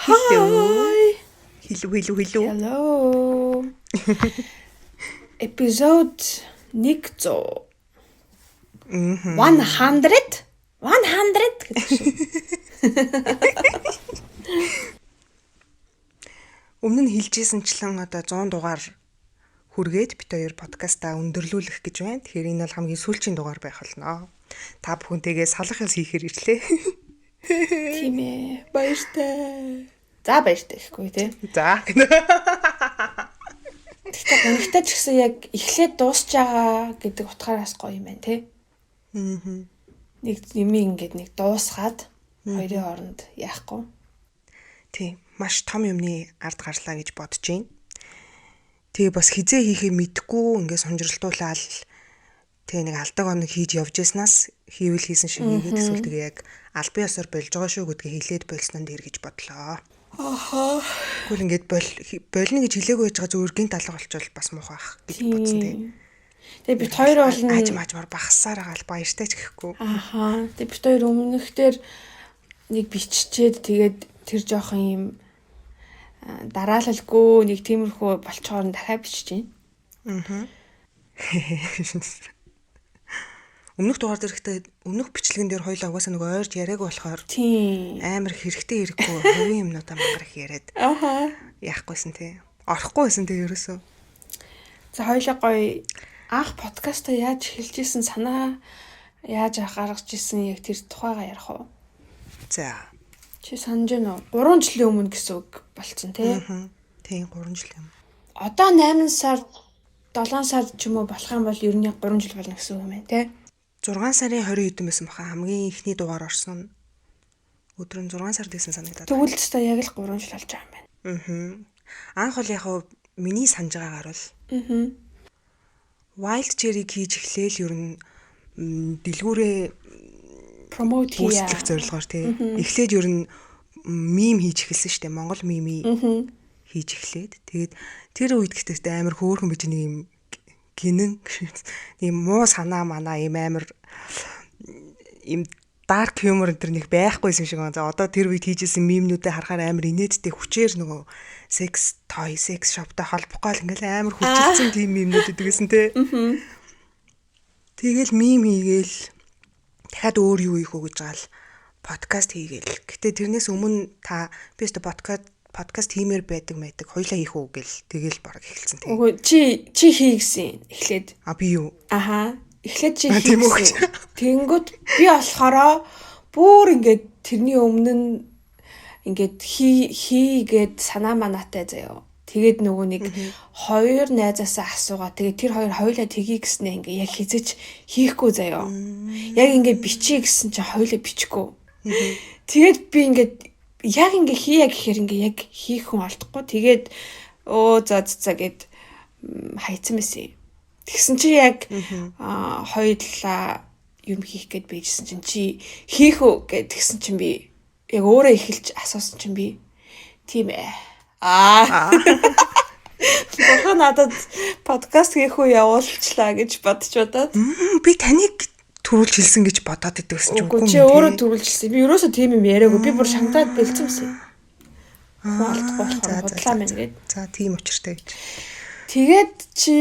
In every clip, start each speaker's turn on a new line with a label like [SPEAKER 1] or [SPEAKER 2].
[SPEAKER 1] Hi.
[SPEAKER 2] Hello. Episode 100. 100 гэдэг шиг.
[SPEAKER 1] Өмнө нь хэлжсэнчлэн одоо 100 дугаар хүргээд бит хоёр подкастаа өндөрлүүлэх гэж байна. Тэгэхээр энэ бол хамгийн сүүлчийн дугаар байх болно. Та бүхэнтэйгээ салах ёс хийхээр ирлээ.
[SPEAKER 2] Тийм ээ. Баяртай. За баяртай гэхгүй тий.
[SPEAKER 1] За.
[SPEAKER 2] Тэгтээ гонхтой ч гэсэн яг эхлээд дуусч байгаа гэдэг утгаараас гоё юм байна тий. Нэг юм ингээд нэг дуусгаад хоёрын хооронд яахгүй.
[SPEAKER 1] Тийм. Маш том юмны ард гарлаа гэж бодож байна. Тэгээ бас хизээ хийхээ мэдгүй ингээд сонжиралтуулаад тэгээ нэг алдаг оног хийж явж яснаас хийвэл хийсэн шиг хийгээд эсвэл тэгээ яг албан ёсоор болж байгаа шүү гэдгийг хэлээд болснонд ир гэж бодлоо.
[SPEAKER 2] Аха.
[SPEAKER 1] Тэгвэл ингээд болно гэж хэлээгүй байж байгаа зүгээр гинт алга болчихвол бас муухай байх гэж бодсон тийм.
[SPEAKER 2] Тэгээ бид хоёр бол
[SPEAKER 1] аажмаар багасаар байгаа л баяртай ч гэхгүй.
[SPEAKER 2] Аха. Тэгээ бид хоёр өмнөхдөр нэг биччихэд тэгээд тэр жоохон юм дараалалгүй нэг тиймэрхүү болчоор дахиад бичиж байна.
[SPEAKER 1] Өмнөх дугаар дээрхтээ өмнөх бичлэгэн дээр хоёулаа угаасаа нөгөө ойрж яриаг болохоор амар хэрэгтэй хэрэггүй хувийн юмнуудаа мангар их яриад.
[SPEAKER 2] Аха.
[SPEAKER 1] Яахгүйсэн тий. Орохгүй байсан тий ерөөсөө.
[SPEAKER 2] За хоёулаа гоё анх подкастаа яаж эхэлж исэн санаа яаж гаргаж исэн яг тэр тухайгаа ярих уу?
[SPEAKER 1] За.
[SPEAKER 2] Чи санаж байна уу? 3 жилийн өмнө гэсэн үг болцсон тий.
[SPEAKER 1] Тийм 3 жил юм.
[SPEAKER 2] Одоо 8 сар 7 сар ч юм уу болох юм бол ер нь 3 жил болно гэсэн үг юм байна тий.
[SPEAKER 1] 6 сарын 20 хэдэн байсан баха хамгийн ихний дугаар орсон. Өдөр нь 6 сард байсан санагдаад.
[SPEAKER 2] Тэгвэл теста яг л 3 жил болж байгаа юм
[SPEAKER 1] Аа.
[SPEAKER 2] байна.
[SPEAKER 1] Анх бол яг миний санаж байгаагаар бол Wild Cherry хийж эхлээл ер нь дэлгүүрээ
[SPEAKER 2] Promote хийе.
[SPEAKER 1] Үүсгэх зорилгоор тий. Эхлээд ер нь мим хийж эхэлсэн шүү дээ. Монгол мими хийж эхлээд. Тэгээд тэр үед гэхдээ амар хөөрхөн бич нэг юм гинэн ийм муу санаа манаа ийм амар ийм dark humor энэ нэг байхгүйсэн шиг байна. За одоо тэр үед хийжсэн мимнүүдээ харахаар амар инээдтэй хүчээр нөгөө sex toy sex shop-тай холбохгүй л ингээл амар хүчилсэн тийм мимнүүд гэдэгсэн тий. Тэгэл мим хийгээл дахиад өөр юу хийх үү гэж гал подкаст хийгээл. Гэтэ тэрнээс өмнө та би өөртөө подкаст хиймээр байдаг мэдэг хоёлаа хийх үү гэл тэгэл бараг эхэлсэн тийм.
[SPEAKER 2] Үгүй чи хий гэсэн эхлээд.
[SPEAKER 1] Би юу?
[SPEAKER 2] Аха. Эхлээд чи хий гэсэн. Тэнгүүд би болохоро бүр ингээд тэрний өмнө нь ингээд хийгээд санаа манаатай заяа. Тэгээд нөгөө нэг хоёр найзаасаа асуугаа. Тэгээд тэр хоёр хоёлаа тгий гэснээ ингээ яг хизэж хийхгүй заяа. Яг ингээ бичиж гэсэн чи хоёлаа бичихгүй. Тэгээд би ингээд яг ингээ хийя гэхээр ингээ яг хийх хүн олдохгүй. Тэгээд за гэд хайцсан мэсэ. Тэгсэн чи яг хоёулаа юм хийх гээд байжсэн чинь чи хийх үү гэд тэгсэн чинь би яг өөрөө эхэлж асуусан чинь би тийм ээ. Баха надад подкаст хийх үү явуулчлаа гэж бодож бодоод.
[SPEAKER 1] Би таныг төрүүлж хэлсэн гэж бодоод идэгсэн ч
[SPEAKER 2] үгүй чи өөрөө төрүүлж хэлсэн. Би ерөөсөө тийм юм яриаггүй. Би бүр шантаад бэлцэмсэн. Бодлоо мэн гээд.
[SPEAKER 1] За тийм учиртай гэж.
[SPEAKER 2] Тэгээд чи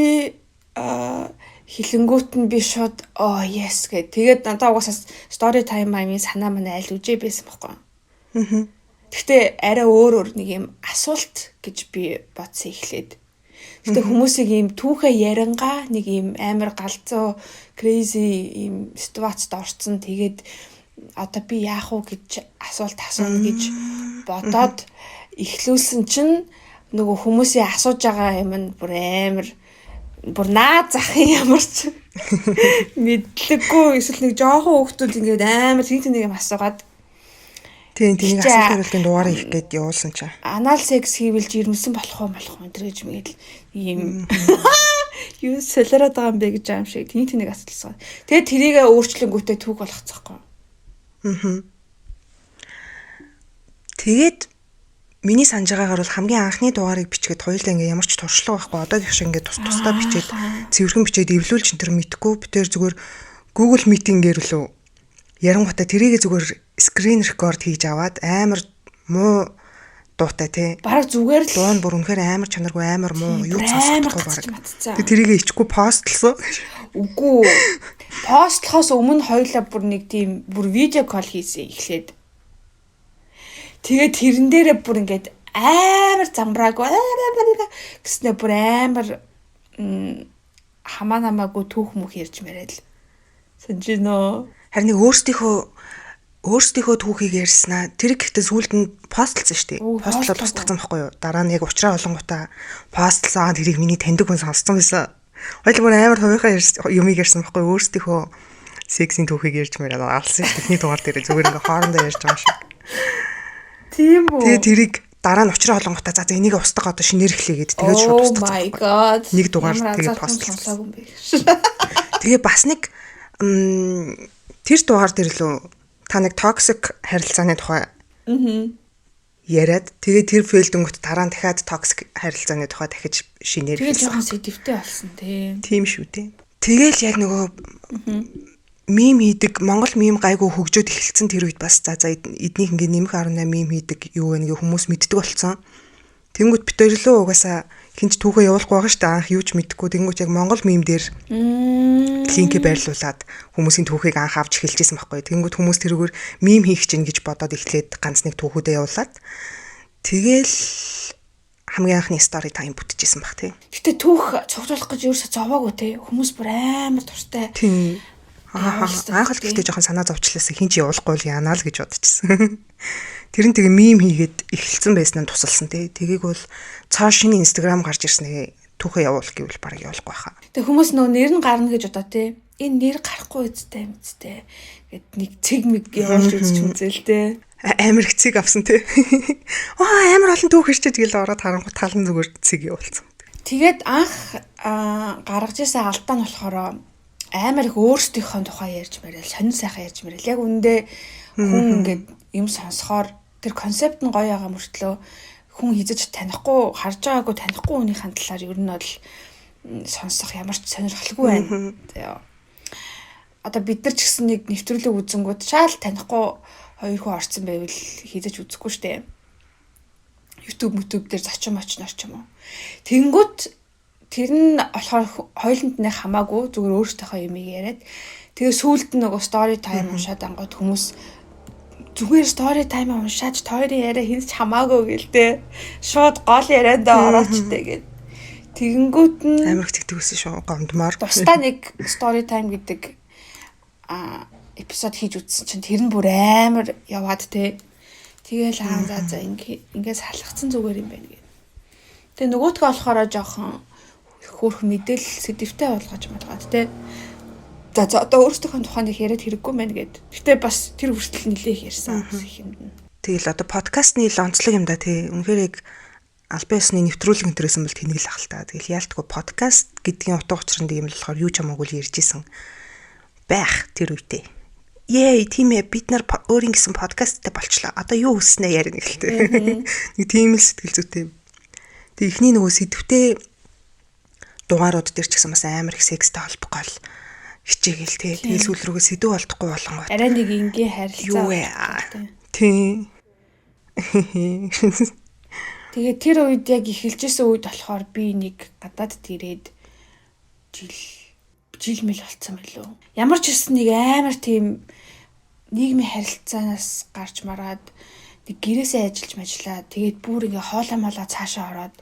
[SPEAKER 2] хилэнгүүт нь би шууд yes гэд. Тэгээд надад угаасаа story time аймын санаа манай аль үжээ байсан байхгүй. Гэхдээ арай өөр нэг юм асуулт гэж би бодсон эхлээд. Гэхдээ хүмүүсийг ийм түүхэ ярангаа нэг ийм амар галзуу crazy ийм ситуацид орсон. Тэгээд одоо би яах вэ гэж асуулт асууна гэж бодоод эхлүүлсэн чинь нөгөө хүмүүсийн асууж байгаа юм нь бүр амар бүр наад захын ямар ч мэдлэггүй эсвэл нэг жоохон хүүхдүүд ингээд амар нэг юм асуугаад
[SPEAKER 1] тийм асуултын дугаараа их гээд явуулсан чаа.
[SPEAKER 2] Анал секс хийвэл жирэмсэн болох уу энэ гэж мэгээл ийм юу солиороод байгаа юм бэ гэж аим шиг нэг асуулсан. Тэгээд тэрийгээ өөрчлөнгүүтээ түүх болгоцсохгүй.
[SPEAKER 1] Тэгээд миний санаж байгаагаар бол хамгийн анхны дугаарыг бичгээд хоёулаа ингээ ямар ч туршлага байхгүй одоогийн шиг ингээ тусдаа бичээд цэвэрхэн бичээд эвлүүлж энэ төр мэдгүй би тэр зүгээр Google Meeting-ээр лөө ярангуйта тэрийгээ зүгээр screen record хийж аваад амар муу дуутай тий.
[SPEAKER 2] Бараг зүгээр л
[SPEAKER 1] Дуун бүр үнэхээр амар чанаргүй амар муу юу сонсохгүй
[SPEAKER 2] гацчих
[SPEAKER 1] баг.
[SPEAKER 2] матцсан.
[SPEAKER 1] Тэрийг ичгүй постлсон.
[SPEAKER 2] Үгүй. Постлохоос өмнө хоёулаа бүр нэг тийм бүр видео кол хийсэн эхлээд. Тэгээд тэрэн дээрээ бүр ингээд амар замбрааг гэснээр бүр амар хамаа намаагүй түүх мөх ярьж мэрэл. Санжино.
[SPEAKER 1] Харин нэг өөрсдийнхөө түүхийг ярьснаа тэр гэхдээ сүүлд нь постлсон шүү дээ. Постлоод тусдагсан байхгүй юу? Дараа нь яг уучраа олонгуудаа постлсан тэрийг миний таньдаг хүн сонссон байсан. Хоёул бүр амар хувийнхаа юмыг ярьсан байхгүй юу? Өөрсдийнхөө сексийн түүхийг ярьж мэрэл алсан шүү. Тэхний дугаар дээр зүгээр ингээ хоорондоо ярьж байгаа шиг.
[SPEAKER 2] Тийм үү.
[SPEAKER 1] Тэгээ тэрийг дараа нь уучраа олонгуудаа за энийг устгаа одоо шинээр эхлэе гэд тэгээд шууд устгасан.
[SPEAKER 2] Oh my god.
[SPEAKER 1] Нэг дугаар тэгээд постлсан.
[SPEAKER 2] юм бэ.
[SPEAKER 1] Тэгээ бас нэг тэр дугаар дээр лөө та нэг токсик харилцааны тухай яриад тэгээ тэр фейлдэнгүүт дараа нь дахиад токсик харилцааны тухай дахиж шинээр
[SPEAKER 2] тэгээд жоохон сэдвтэй болсон
[SPEAKER 1] тийм шүү дээ. Тэгээл яг нөгөө мим хийдэг Монгол мим гайгүй хөгжөөд эхэлсэн тэр үед бас за эднийх ингээ нэмэх 18 мим хийдэг юу вэ ингээ хүмүүс мэддэг болсон. Тэнгүүт бид өрлөө угаасаа хинч түүхээ явуулахгүй байгаа шүү дээ. Анх юу ч мэдэхгүй. Тэнгүүт яг Монгол мим дээр линкийг байрлуулад хүмүүсийн түүхийг анх авч эхэлжсэн байхгүй. Тэнгүүт хүмүүс тэрүүгээр мим хийх чинь гэж бодоод эхлээд ганц нэг түүхүүдээ явуулаад тэгээл хамгийн анхны стори тайм бүтчихсэн баг тий.
[SPEAKER 2] Гэтэ түүх цуглуулах гэж ерөөсө зовоогүй тий. Хүмүүс бүр амар дуртай.
[SPEAKER 1] Тийм. Анх л гэхдээ жоохон санаа зовчлаасаа хинч явуулахгүй л яанаа л гэж бодчихсон. Тэр нь тэгээ мим хийгээд эхэлсэн байсан нь тусалсан тий. Тэгийг бол цаа шинэ Instagram гарч ирснээ түүхээ явуул гэвэл бараг явуулахгүй хаа.
[SPEAKER 2] Тэг хүмүүс нөө нэр нь гарна гэж бодоо тий. Энэ нэр гарахгүй үстэй мэт гэд нэг цэг мэг явуулж үзчих үзэл тий.
[SPEAKER 1] Амар цэг авсан тий. Амар олон түүх ирчээ тэгэл ороод харангуй талан зүгээр цэг явуулсан.
[SPEAKER 2] Тэгээд анх гаргаж ирсэн алдаа нь болохоор амар их өөрсдийнхөө тухай ярьж мэрэл сонин сайхан ярьж мэрэл яг үндэ хүн ингээд юм сонсохоор тэр концепт нь гоё байгаа мөртлөө хүн хизэж танихгүй харж байгаагүй танихгүй хүнийхэн талаар ер нь бол сонсох ямар ч сонирхолгүй байна. Тэгээ одоо бид нар ч гэсэн нэг нэвтрүүлэг үзэнгүүд шал танихгүй хоёр хүн орсон байвал хизэж үзэхгүй штэ. YouTube дээр зочин очноор ч юм уу. Тэнгүүт тэр нь болохоор хоёуланд нь хамаагүй зүгээр өөртөөхөө юм яриад тэгээ сүүлд нь нөгөө story time уншаад ангууд хүмүүс зүгээр story time уншаад тойрын яриа хинч хамаагүй гэлтэй шууд гол ярианд ороочтой гэд тэгэнгүүт нь
[SPEAKER 1] амар хэтгдэг байсан шүү гомдмоор
[SPEAKER 2] тусдаа нэг story time гэдэг эпизод хийж үзсэн чинь тэр нь бүр амар яваад те тэгээл за ингээс халахцсан зүгээр юм байна гэд тэгээ нөгөөтгөө болохоор жоохон хөөх мэдээлэл сэдвтэй болгож малгаад те. За одоо өөрсдийнхөө тухайн их яриад хэрэггүй мэн гэд. Гэтэ бас тэр хүртэл нилээх ярьсан юм.
[SPEAKER 1] Тэгэл одоо подкастны онцлог юм да тий. Үнэхээр яг албан ёсны нэвтрүүлэг өнтөрөөсөн бол тэнэг л ахал та. Тэгэл яалтгүй подкаст гэдгийн утга учир нь юм л болохоор юу ч хамаагүй л ярьж исэн байх тэр үедээ. Тийм ээ бид нар өөрийн гэсэн подкасттай болчлоо. Одоо юу хүснэ ярина гэлтэй. Нэг тийм л сэтгэл зүйтэй. Тэг ихний нөгөө сэдвтэй дугаарууд дээр ч гэсэн бас амар их секстэй холбох гол хичээгээл тий. Тэгэл сүүл рүүгээ сэдв болдохгүй болгонгоо.
[SPEAKER 2] Арай нэг ингийн харилцаа.
[SPEAKER 1] Юу вэ? Тий.
[SPEAKER 2] Тэгээ тэр үед яг эхэлжсэн үед болохоор би нэг гадаадд ирээд жил мэл болцсон байлоо. Ямар ч гэсэн нэг амар тийм нийгмийн харилцаанаас гарч мараад нэг гэрээсээ ажиллаж мажлаа. Тэгээд бүр ингээ хоолой молоо цаашаа ороод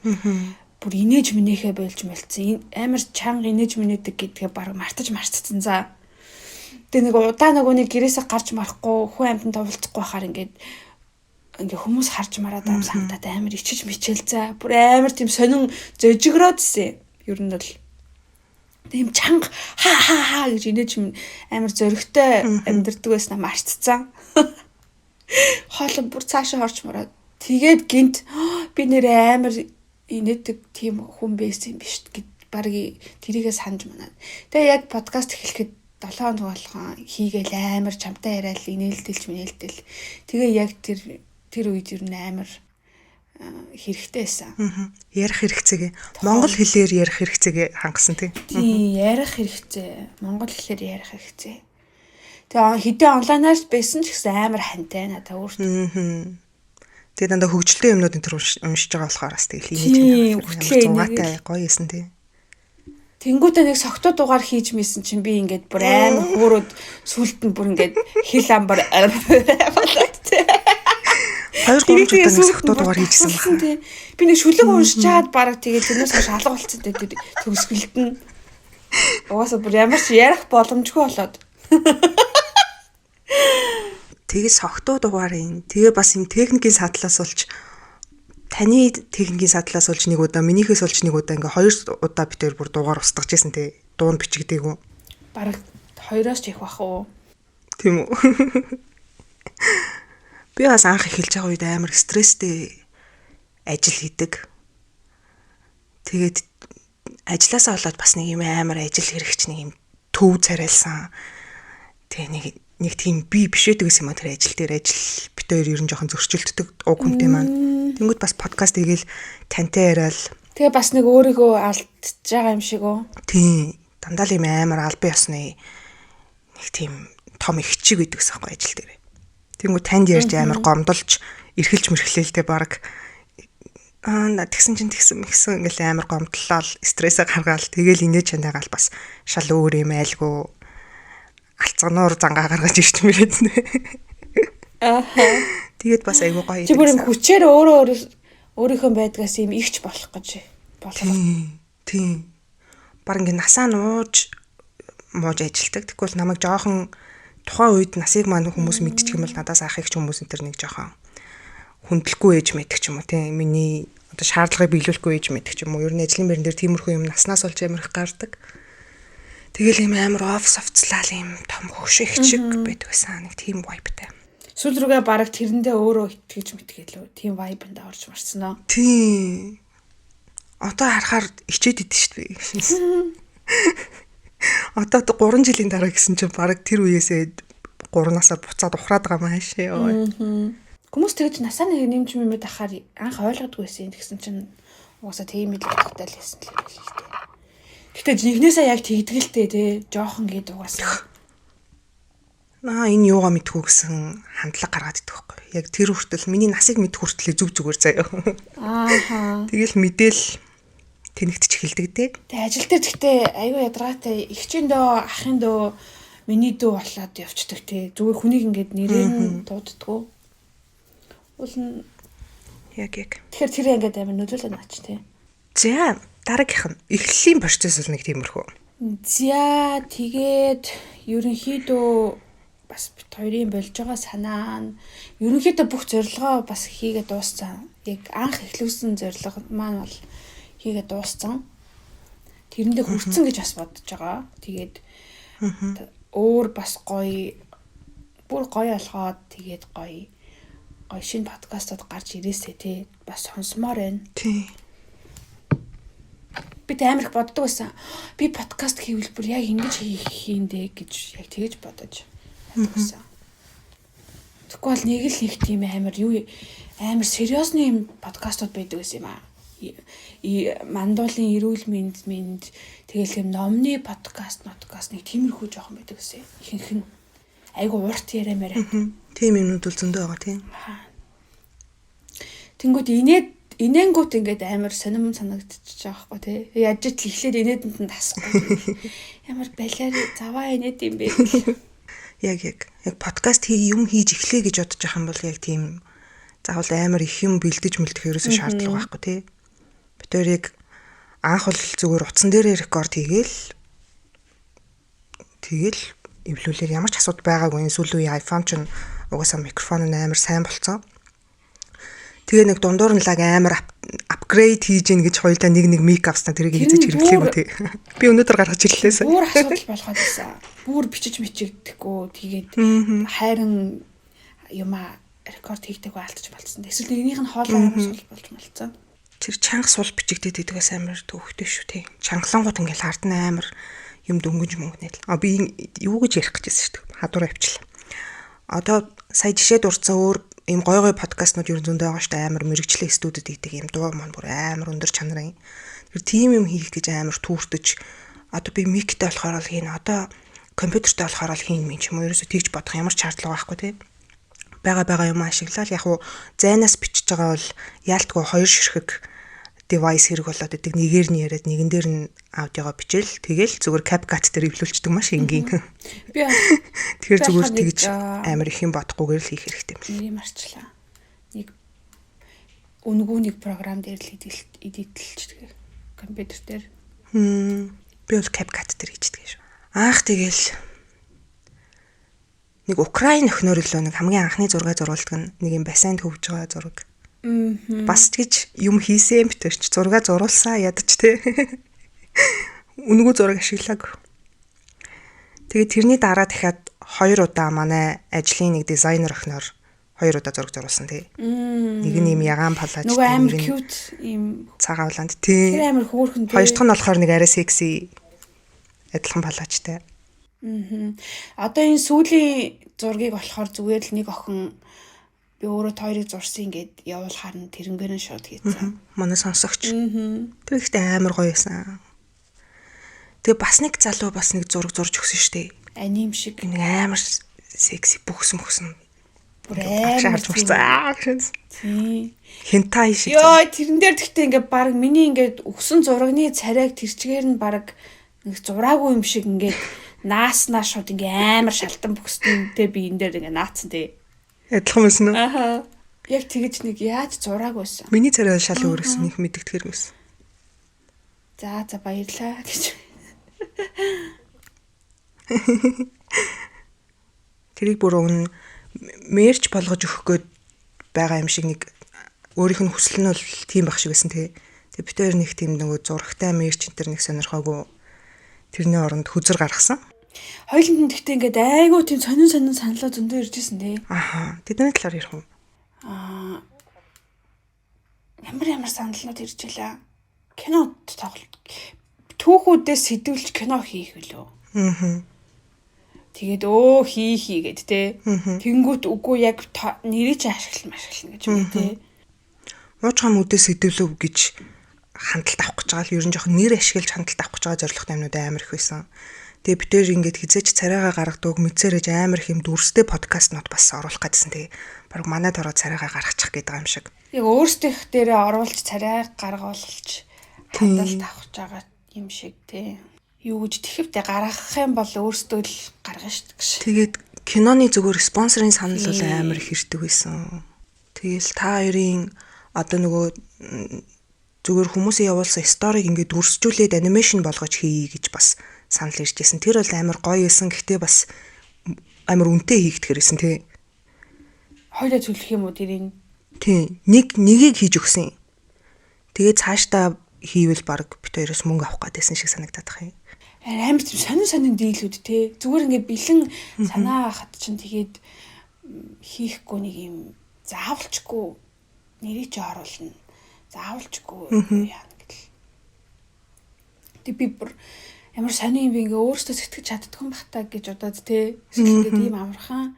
[SPEAKER 2] бүр инээж минийхээ болж мэлцэн амар чанга инээж минийдэг гэдгээ баг мартаж марцсан за. Тэгээ нэг удаа нэг гэрээсээ гарч марахгүй хүн амьтанд уулзахгүй байхаар ингээ хүмүүс харж мараад ам сандаад амар ичиж мичээл за. Бүр амар тийм сонин зожигроод-сэн. Ер нь бол тийм чанга ха гэж инээж амар зөрөгтэй амьдэрдэг байснаа марцсан. Хоолой бүр цаашаа орч мараад тэгээд гинт би нэр амар инээдэг тийм хүн байсан юм биш гэд баг тэрийгээ санаж манаад. Тэгээ яг подкаст эхлэхэд 7 хоног болгон хийгээл амар чамтай яриад инээлдэлж минээлдэл. Тэгээ яг тэр үед ер нь амар хэрэгтэй байсан.
[SPEAKER 1] Ярих хэрэгцээгээ монгол хэлээр ярих хэрэгцээгээ хангасан тий.
[SPEAKER 2] Ярих хэрэгцээ. Монгол хэлээр ярих хэрэгцээ. Тэгээ хэдэн онлайнаар байсан ч гэсэн амар хантай надад өөртөө.
[SPEAKER 1] Тэгээ дандаа хөгжилтэй юмнууд энэ төр уншиж байгаа болохоор бас тэгэл
[SPEAKER 2] Тийм, хүртлээ
[SPEAKER 1] зугаатай гоё юмсэн тий.
[SPEAKER 2] Тэнгүүтээ нэг согтуу дугаар хийж мэсэн чинь би ингээд бүр амар хөөрөөд сүлд нь бүр ингээд хил амбар болоод тий.
[SPEAKER 1] 2-3 удаа нэг согтуу дугаар хийжсэн байна.
[SPEAKER 2] Би нэг шүлэг уншчаад бараг тэгээд тэрнээс хойш алга болцсон дээ тэр төгсгөлт нь. Угаасаа бүр ямар ч ярих боломжгүй болоод.
[SPEAKER 1] Тэгээ согтуу дугаарын тэгээ бас юм техникийн садлаас болж таны техникийн садлаас болж нэг удаа минийхээс болж нэг удаа ингээ 2 удаа битээр бүр дугаар устгаж байсан те дуун бичигдээгүй.
[SPEAKER 2] Бараг 2-оос ч их бах уу.
[SPEAKER 1] Тийм үү. Би бас анх эхэлж байгаа үед амар стресстэй ажил хийдэг. Тэгээд ажилласаа болоод бас нэг юм амар ажил хэрэгч нэг юм төв царайлсан. Тэгээ нэг тийм би биш ээдгээс юм а тэр ажил дээр ажил бит хоёр ер нь жоохон зөрчилддөг уг хүнтэй маань. Тэнгүүд бас подкаст хийгээл тантай яриад.
[SPEAKER 2] Тэгээ бас нэг өөрийгөө алдчихж байгаа юм шиг үү?
[SPEAKER 1] Тийм. Дандаа л юм амар албан ёсны нэг тийм том их чиг гэдэг гэсэн байхгүй ажил дээр. Тэнгүүд танд ярьж амар гомдолж эрхэлж мэрхлээлтэй баг тэгсэн чинь тэгсэн ингээл амар гомдлол стрессээ гаргаал тэгэл инээж чанаагаал бас шал өөр юм айлгүй алцгануур зангаа гаргаж ирч мэрэд нэ. Тэгээд бас айгүй гоё.
[SPEAKER 2] Чи бүр юм хүчээр өөрийнхөө байдгаас юм ихч болох гэж болгоо.
[SPEAKER 1] Тийм. Баг ингээ насаа нууж мууж ажилтдаг. Тэгвэл намайг жоохон тухайн үед насыг маань хүмүүс мэдчих юм бол надаас ахыг ч хүмүүс энэ төр нэг жоохон хүндлэхгүй ээж мэддэг ч юм уу тийм миний одоо шаардлагыг биелүүлэхгүй ээж мэддэг ч юм уу. Ер нь ажлын байран дээр тиймэрхүү юм наснаас болж амирх гардаг. Тэгэл юм амар оф софцлал юм том хөвшиг чиг байдаг байсан. Нэг тийм вайбтай.
[SPEAKER 2] Сүүл рүүгээ бараг тэрэндээ өөрөө итгэж мэтгэлөө. Тийм вайбанд орж марсан аа.
[SPEAKER 1] Тийм. Одоо харахаар ичээд идэв шүү дээ. Одоо 3 жилийн дараа гэсэн чинь бараг тэр үеэсээ 3-насаа буцаад ухраад байгаа маа шээ.
[SPEAKER 2] Хүмүүс тэгж насаа нэг нэмж мэмэд ахаар анх ойлгодгүй байсан. Тэгсэн чинь угаасаа тийм л тагтаал байсан л юм л дээ. Гэтэ жинхнээсээ яг тэгдгэлтэй те жоохон гээд угаасаа. Энэ
[SPEAKER 1] юугаа мэдхүү гэсэн хандлага гаргаад идэх байхгүй. Яг тэр хүртэл миний насыг мэдэх хүртэл зүг зүгээр заяа.
[SPEAKER 2] Ааха.
[SPEAKER 1] Тэгэл мэдээл тэнэгтч эхэлдэг те.
[SPEAKER 2] Тэг ажил дээр гэхдээ аюу ядраатай ихчийн дөө ахын дөө миний дөө болоод явцдаг те. Зүгээр хүнийг ингээд нэрээр нь дууддаггүй. Уулын
[SPEAKER 1] яг.
[SPEAKER 2] Тэгэхээр тэр ингээд амар нөлөөлөд наач те.
[SPEAKER 1] За дараагийнх нь эхлэлийн процесс бол нэг тиймэрхүү.
[SPEAKER 2] За тэгээд ерөнхийдөө бас бит хоёрын болж байгаа санаа нь ерөнхийдөө бүх зорилгоо бас хийгээд дууссан. Яг анх эхлүүлсэн зорилго маань бол хийгээд дууссан. Тэрэндээ хүрсэн гэж бас бодож байгаа. Тэгээд өөр бас гоё бүр гоё алгаад тэгээд гоё шинэ подкастууд гарч ирээсэй те бас сонсомоор байна.
[SPEAKER 1] Тий.
[SPEAKER 2] Би амар их боддог байсан. Би подкаст хийвэл бүр яг ингэж хийндэ гэж яг тэгэж бодож байсан. Тэгвэл нэг л нэг тийм амар сериосны юм подкастууд байдаг байсан юм аа. Мандуулын эрүүл мэнд тэгэл юм номны подкаст нэг тиймэрхүү жоохон байдаг гэсэн. Ихэнх нь айгу урт яриамаар.
[SPEAKER 1] Тийм юмнууд бол зөндөө байгаа тийм.
[SPEAKER 2] Тэнгүүд инээнгүүт ингээд амар сонирм санагдчихж байгаа байхгүй тий. Яаж ч ихлээд инээдэнд нь тасахгүй. Ямар балиар заваа инээд юм бэ.
[SPEAKER 1] Яг подкаст юм хийж эхлэе гэж бодож байгаа юм бол яг тийм заавал амар их юм бэлдэж мэлдэх ерөөсөө шаардлага байхгүй тий. Битэрийг анх бол зүгээр утсан дээрээ рекорд хийгээл эвлүүлээр ямар ч асуудал байгаагүй. Сүүлийн үе iPhone ч угаасаа микрофон нь амар сайн болцсон. Тэгээ нэг дундуур нь лаг амар апгрейд хийж гин гэж хоёулаа нэг мик авснаа тэрийг хийж хэрэглээгүй тий. Би өнөөдөр гаргаж ирлээсэн.
[SPEAKER 2] Бүр асуудал болгоод байсан. Бүр бичиж мичигдэхгүй тэгээд хайрын юма рекорд хийгдэггүй алдчих болцсон. Эсвэл энийх нь хоолой амар сул болж малцсан.
[SPEAKER 1] Тэр чанга сул бичигдээд идэгээс амар төвхтэй шүү тий. Чангалангууд ингээл хард амар юм дөнгөж мөнгнээл. Би юу гэж ярих гэжсэн шүү дээ. Хадуур авчлаа. Одоо сая жишээ дурдсан өөр ийм гой подкастнууд ер нь зөндөө байгаа шүү дээ. Амар мэрэгчлээ студид хийдэг ийм дуу маань бүр амар өндөр чанарын. Тэр тийм юм хийх гэж амар түүртэж одоо би миктэй болохоор л хийн. Одоо компьютертэй болохоор л хийн юм ч юм уу. Ерөөсөө тэгж бодох ямар ч шаардлага байхгүй тий. байгаа юм ашиглаад яг уу зайнаас бичиж байгаа бол яалтгүй хоёр ширхэг device хэрэг болоод идэг. Нэгээр нь яриад нэгэн дээр нь аудиогоо бичээл тэгэл зүгээр CapCut дээр эвлүүлчихдэг маш энгийн.
[SPEAKER 2] Би
[SPEAKER 1] Тэгэхээр зүгээр тэгж амар их юм бодохгүйгээр л хийх хэрэгтэй юм шиг.
[SPEAKER 2] нэрийг марчлаа. Нэг үнгүү нэг програм дээр л эдитэлчдэг. Компьютер дээр.
[SPEAKER 1] Би бол CapCut дээр хийдэг шүү. Аах тэгэл нэг Украин өхнөр лөө нэг хамгийн анхны зураг зурулдаг нь нэг юм бассейнд хөвж байгаа зураг. Бас тэгж юм хийсэн битэрч зураг зуруулсан ядаж те. Үнгүү зураг ашиглаг. Тэгээд тэрний дараа дахиад 2 удаа манай ажлын нэг дизайнер охиноор 2 удаа зураг зуруулсан тий. Нэг нь юм ягаан палаж
[SPEAKER 2] нөгөө амар cute юм
[SPEAKER 1] цагаан улаанд тий.
[SPEAKER 2] тэр амар хөөрхөн тий.
[SPEAKER 1] Хоёр дахь нь болохоор нэг арай секси адилхан палажтай.
[SPEAKER 2] Одоо энэ сүүлийн зургийг болохоор зүгээр л нэг охин би өөрөө хоёрыг зурсан ингээд явуулахаар нь тэрнгээр нь шууд хийсэн.
[SPEAKER 1] Манай сонсогч. Тэгвэл амар гоё байсан. Тэгээ бас нэг залуу бас нэг зураг зурж өгсөн шүү дээ.
[SPEAKER 2] Аним шиг
[SPEAKER 1] нэг амар секси бүхсэн.
[SPEAKER 2] Бүр амар
[SPEAKER 1] харж
[SPEAKER 2] тий.
[SPEAKER 1] Хентай шиг.
[SPEAKER 2] Йоо тэрэн дээр тэгтээ ингээд баг миний ингээд өгсөн зурагны царайг тэрчгээр нь баг нэг зураагүй юм шиг ингээд нааснаа шууд ингээд амар шалтан бүхсэнтэй би энэ дээр ингээд наацсан тий.
[SPEAKER 1] Адилхан байсан уу?
[SPEAKER 2] Аха. Яг тэгэж нэг яаж зураагүйсэн.
[SPEAKER 1] Миний царай шал өөр гэсэн их мэддэгтгэр байсан.
[SPEAKER 2] За баярлаа гэж.
[SPEAKER 1] Тэрийг бүр мерч болгож өгөх гээд байгаа юм шиг нэг өөрийнх нь хүсэл нь бол тийм байх шиг байсан тий. Тэгээ бид хоёр нэг тийм нөгөө зурагтай мерч энэ төр нэг сонирхоогүй тэрний оронд хүзэр гаргасан.
[SPEAKER 2] Хоёуланд нь гэхдээ ингээд айгүй тийм сонин саналаа зөндөө ирж ирсэн тий.
[SPEAKER 1] Аха. Тэдний талаар ярих уу?
[SPEAKER 2] Ямар саналнууд ирж илаа. Кинод тоглолт. Түүхүүдээс сэдвүүлж кино хийх үлээ. Тэгээд хий гэд те. Тэнгүүт үгүй яг нэрийг ч ашиглана гэж үү те.
[SPEAKER 1] Уучхан үдээс сэдвлөв гэж хандлт авах гэж байгаа л ер нь жоохон нэр ашиглаж хандлт авах гэж байгаа зорилготой юмнууд амар их байсан. Тэгээ бид тээр ингээд хизээч царайгаа гаргадаг мэдсэрэж амар их юм дүрстэй подкастнууд бас оруулах гэдсэн тэгээ. Бараг манай дөрөө царайгаа гаргачих гээд байгаа юм шиг.
[SPEAKER 2] Яг өөрсдийнх дээрээ оруулж царай гаргуулж хандлт авах гэж байгаа юм шиг те. Юу гэж тэхэвтэй гаргах юм бол өөрсдөө л гаргана шүү дээ.
[SPEAKER 1] Тэгээд киноны зүгээр спонсорын санал бол амар их ирдэг байсан. Тэгэл та хоёрын одоо нөгөө зүгээр хүмүүсийн явуулсан сториг ингээд дүрсжүүлээд анимашн болгож хийе гэж бас санал ирж байсан. Тэр бол амар гоё байсан. Гэхдээ бас амар үнэтэй хийгдэх хэрэгсэн тий.
[SPEAKER 2] Хоёлаа зөвлөх юм уу тэрийг?
[SPEAKER 1] Тий. Нэгийг хийж өгсөн. Тэгээд цаашдаа хийвэл баг бит хоёроос мөнгө авах гэдсэн шиг санагдаад байгаа юм.
[SPEAKER 2] Амар тийм сонин дийлүүд те. Зүгээр ингээд бэлэн санаа хат чинь тэгээд хийхгүй нэг юм заавалчгүй нэрийг ч оруулна. Заавалчгүй яа гэдэл. Тэг би бүр ямар сонин би ингээ өөртөө сэтгэж чаддгүй юм бах та гэж удаад те. Сэтгэлдээ тийм амархан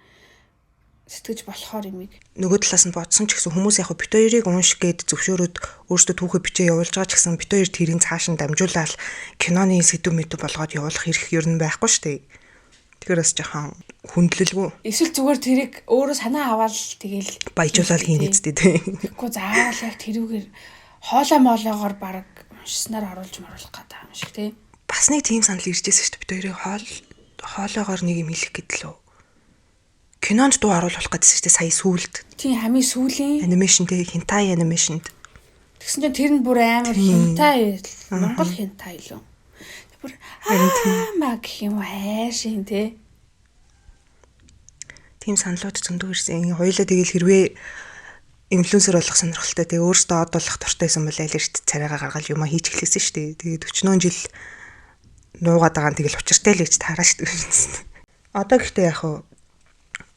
[SPEAKER 2] сэтгэж болохоор юм.
[SPEAKER 1] Нөгөө талаас нь бодсон ч гэсэн хүмүүс яг бит хоёрыг унших гээд зөвшөөрөөд өөртөө түүхээ бичээ явуулж байгаа ч гэсэн бит хоёр тэрийн цааш нь дамжуулаад киноны сэдв мэдв болгоод явуулах эрх ер нь байхгүй шүү дээ. Тэгэхээр бас жоохон хүндлэлгүй.
[SPEAKER 2] Эсвэл зүгээр тэрийг өөрөө санаа аваад тэгэл
[SPEAKER 1] баяжуулаад хийнэ үстэй тий.
[SPEAKER 2] Тэгэхгүй заавал яг тэрүүгээр хоолой моолоогоор баг уншснаар оруулж маруулах гэдэг юм шиг тий.
[SPEAKER 1] Бас нэг тийм санал ирж байсан шүү дээ. Бит хоёрыг хоолоогоор нэг юм хэлэх гэдлөө. Кинонд дуу оруулах гэдсэн чинь сая сүүлд.
[SPEAKER 2] Тийм хамгийн сүүлийн
[SPEAKER 1] анимашнтэй хентай анимашнд.
[SPEAKER 2] Тэгсэн чинь тэр нь бүр амар хентай Монгол хентай лөө. Тэр бүр маа гэх юм хайшин те.
[SPEAKER 1] Тийм саналууд зөндөө ирсэн. Хоёулаа тэгэл хэрвээ инфлюенсер болох сонирхолтой тэгээ өөртөө од болох дуртай байсан бол аль эрт царайгаа гаргаад юмаа хийж эхлэсэн шүү дээ. Тэгээд 40 жил нуугаад байгаа нь тэгэл учиртай л гэж таараш шүү. Одоо гэхдээ яг хуу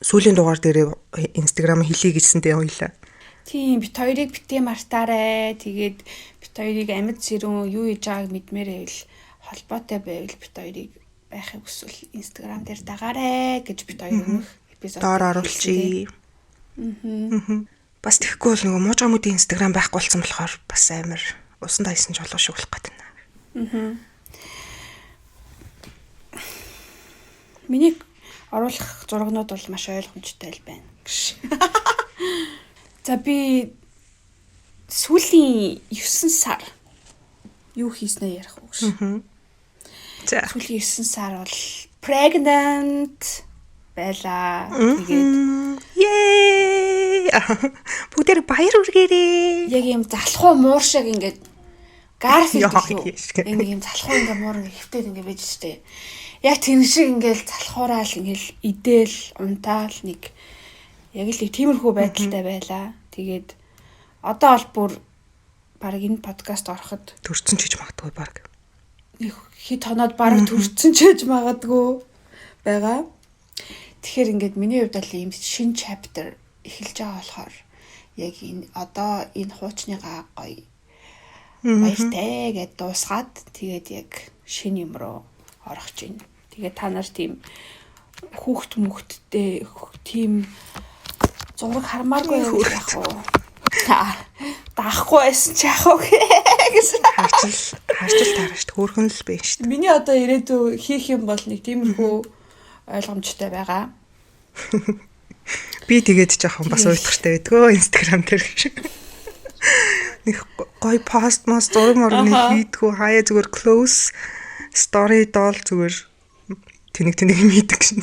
[SPEAKER 1] сүүлийн дугаар дээр Instagram хэлье гэжсэнтэй хоёлаа.
[SPEAKER 2] Тийм бит хоёрыг битээ мартаарай. Тэгээд бит хоёрыг амьд сэрүүн юу хийж байгааг мэдмээрээ л холбоотой байвал бит хоёрыг байхыг хүсвэл Instagram дээр дагаарай гэж бит хоёр өмнөх эпизод
[SPEAKER 1] доор оруулчихъя. Бас тэгэхгүй бол нөгөө муужгамуудын Instagram байхгүй болсон болохоор бас амар усан дайсан ч болоо шүүх гэдэг нэ. Миний
[SPEAKER 2] оруулах зурагнууд бол маш ойлгомжтой л байна гэж. За би сүүлийн 9 сар юу хийснэ ярих уу гэж.
[SPEAKER 1] За.
[SPEAKER 2] Сүүлийн 9 сар бол pregnant байлаа. Тэгээд
[SPEAKER 1] бүгдээр баяр үргээрээ.
[SPEAKER 2] яг юм залхуу мууршаг ингээд Garfield
[SPEAKER 1] Яа,
[SPEAKER 2] юм залхуу ингээ муур ингээ хөвтөд ингээ байж штэ. Яг тэр шиг ингээл залхуураал ингээл идэл унтаал нэг яг л тиймэрхүү байдалтай байлаа. Тэгээд одоо бол бүр баг энэ подкаст ороход
[SPEAKER 1] төрцөн ч гэж магадгүй баг.
[SPEAKER 2] хит хоноод баг төрцөн ч гэж магадгүй байгаа. Тэгэхээр ингээд миний хувьд л ийм шинэ chapter эхэлж байгаа болохоор яг энэ одоо энэ хуучныгаа гоё баяртай гэд дуусгаад тэгээд яг шинэ юм руу орох гэж байна. Тэгээд та нар тийм хүүхд мөхтдээ тийм зураг хармааргүй яах вэ? Даахгүй байсан ч яах вэ гэсэн.
[SPEAKER 1] Харж таараш хөөрхөн л байна шүү дээ.
[SPEAKER 2] Миний одоо ирээдүй хийх юм бол нэг тиймэрхүү ойлгомжтой байгаа.
[SPEAKER 1] Би тэгээд жоохон бас уйтгартай байдгөө Instagram дээр гэж. Нэг гой пост мас зураг морны хийдгүү хаяа зүгээр close story доол зүгээр тэнэг хийдэг шин.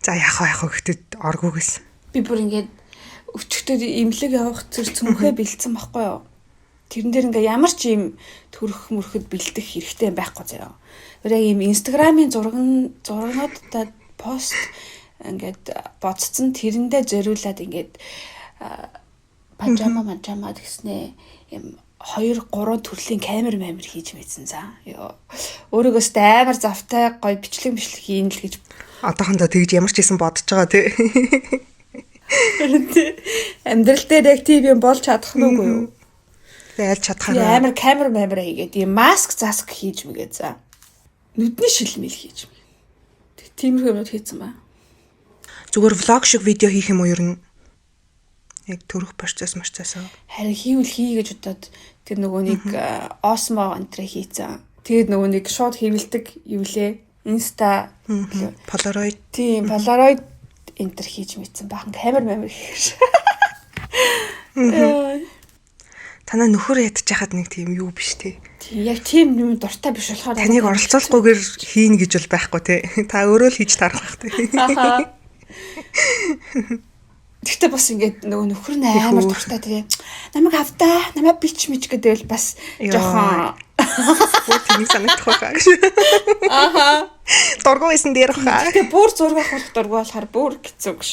[SPEAKER 1] За яах вэ гэхдээ оргүйгээс.
[SPEAKER 2] Би бүр ингээд өчигдөр имлэг явах зэрэг цөмхөө бэлдсэн байхгүй юу? Тэрэн дээр ингээ ямар ч юм төрөх мөрөхөд бэлдэх хэрэгтэй байхгүй заяа. Тэр яг юм Instagram-ын зургуудад пост ингээд бодцсон тэрэндээ зориулаад ингээд пажама гэснээ юм 2 3 төрлийн камер хийж мэдсэн за. Өөрөөс амар завтай гоё бичлэг хийн л гэж
[SPEAKER 1] одоохондоо тэгж ямар ч хийсэн бодож байгаа тий.
[SPEAKER 2] Амьдрал дээр яг тийм юм болж чадах нүггүй юу?
[SPEAKER 1] Байлж чадхаараа
[SPEAKER 2] амар камер хийгээд юм маск заск хийж мэгээ за. Нүдний шилмэл хийж мэгээ. Тиймэрхүү юмуд хийсэн ба.
[SPEAKER 1] Зүгээр влог шиг видео хийх юм уу ер нь? Яг төрөх процесс марцаасаа.
[SPEAKER 2] Харин хий гэж бодоод тэр нөгөө нэг осмо энтрэ хийцэн. Тэгээд нөгөө нэг шууд хэвлдэг юу лээ? Инста
[SPEAKER 1] Polaroid.
[SPEAKER 2] Тийм, Polaroid энтер хийж мэдсэн бахан камер хийх.
[SPEAKER 1] Танаа нөхөр ядчих хахад нэг тийм юу биш те.
[SPEAKER 2] Тийм, яг тийм юм дуртай биш болохоор
[SPEAKER 1] таныг оролцуулахгүйгээр хийн гэж бол байхгүй те. Та өөрөө л хийж таарах бах те.
[SPEAKER 2] Тэгтээ бас ингээд нөгөө нөхөр нь амар дуртай тэгээ намайг авдаа, намайг бич мич гэдэг л бас жоохон
[SPEAKER 1] тийг санагдах байгаа. Дургуй исэн дээр хаа.
[SPEAKER 2] Тэгээ бүр зураг авах дургуй болохоор бүр хэцүү гэж.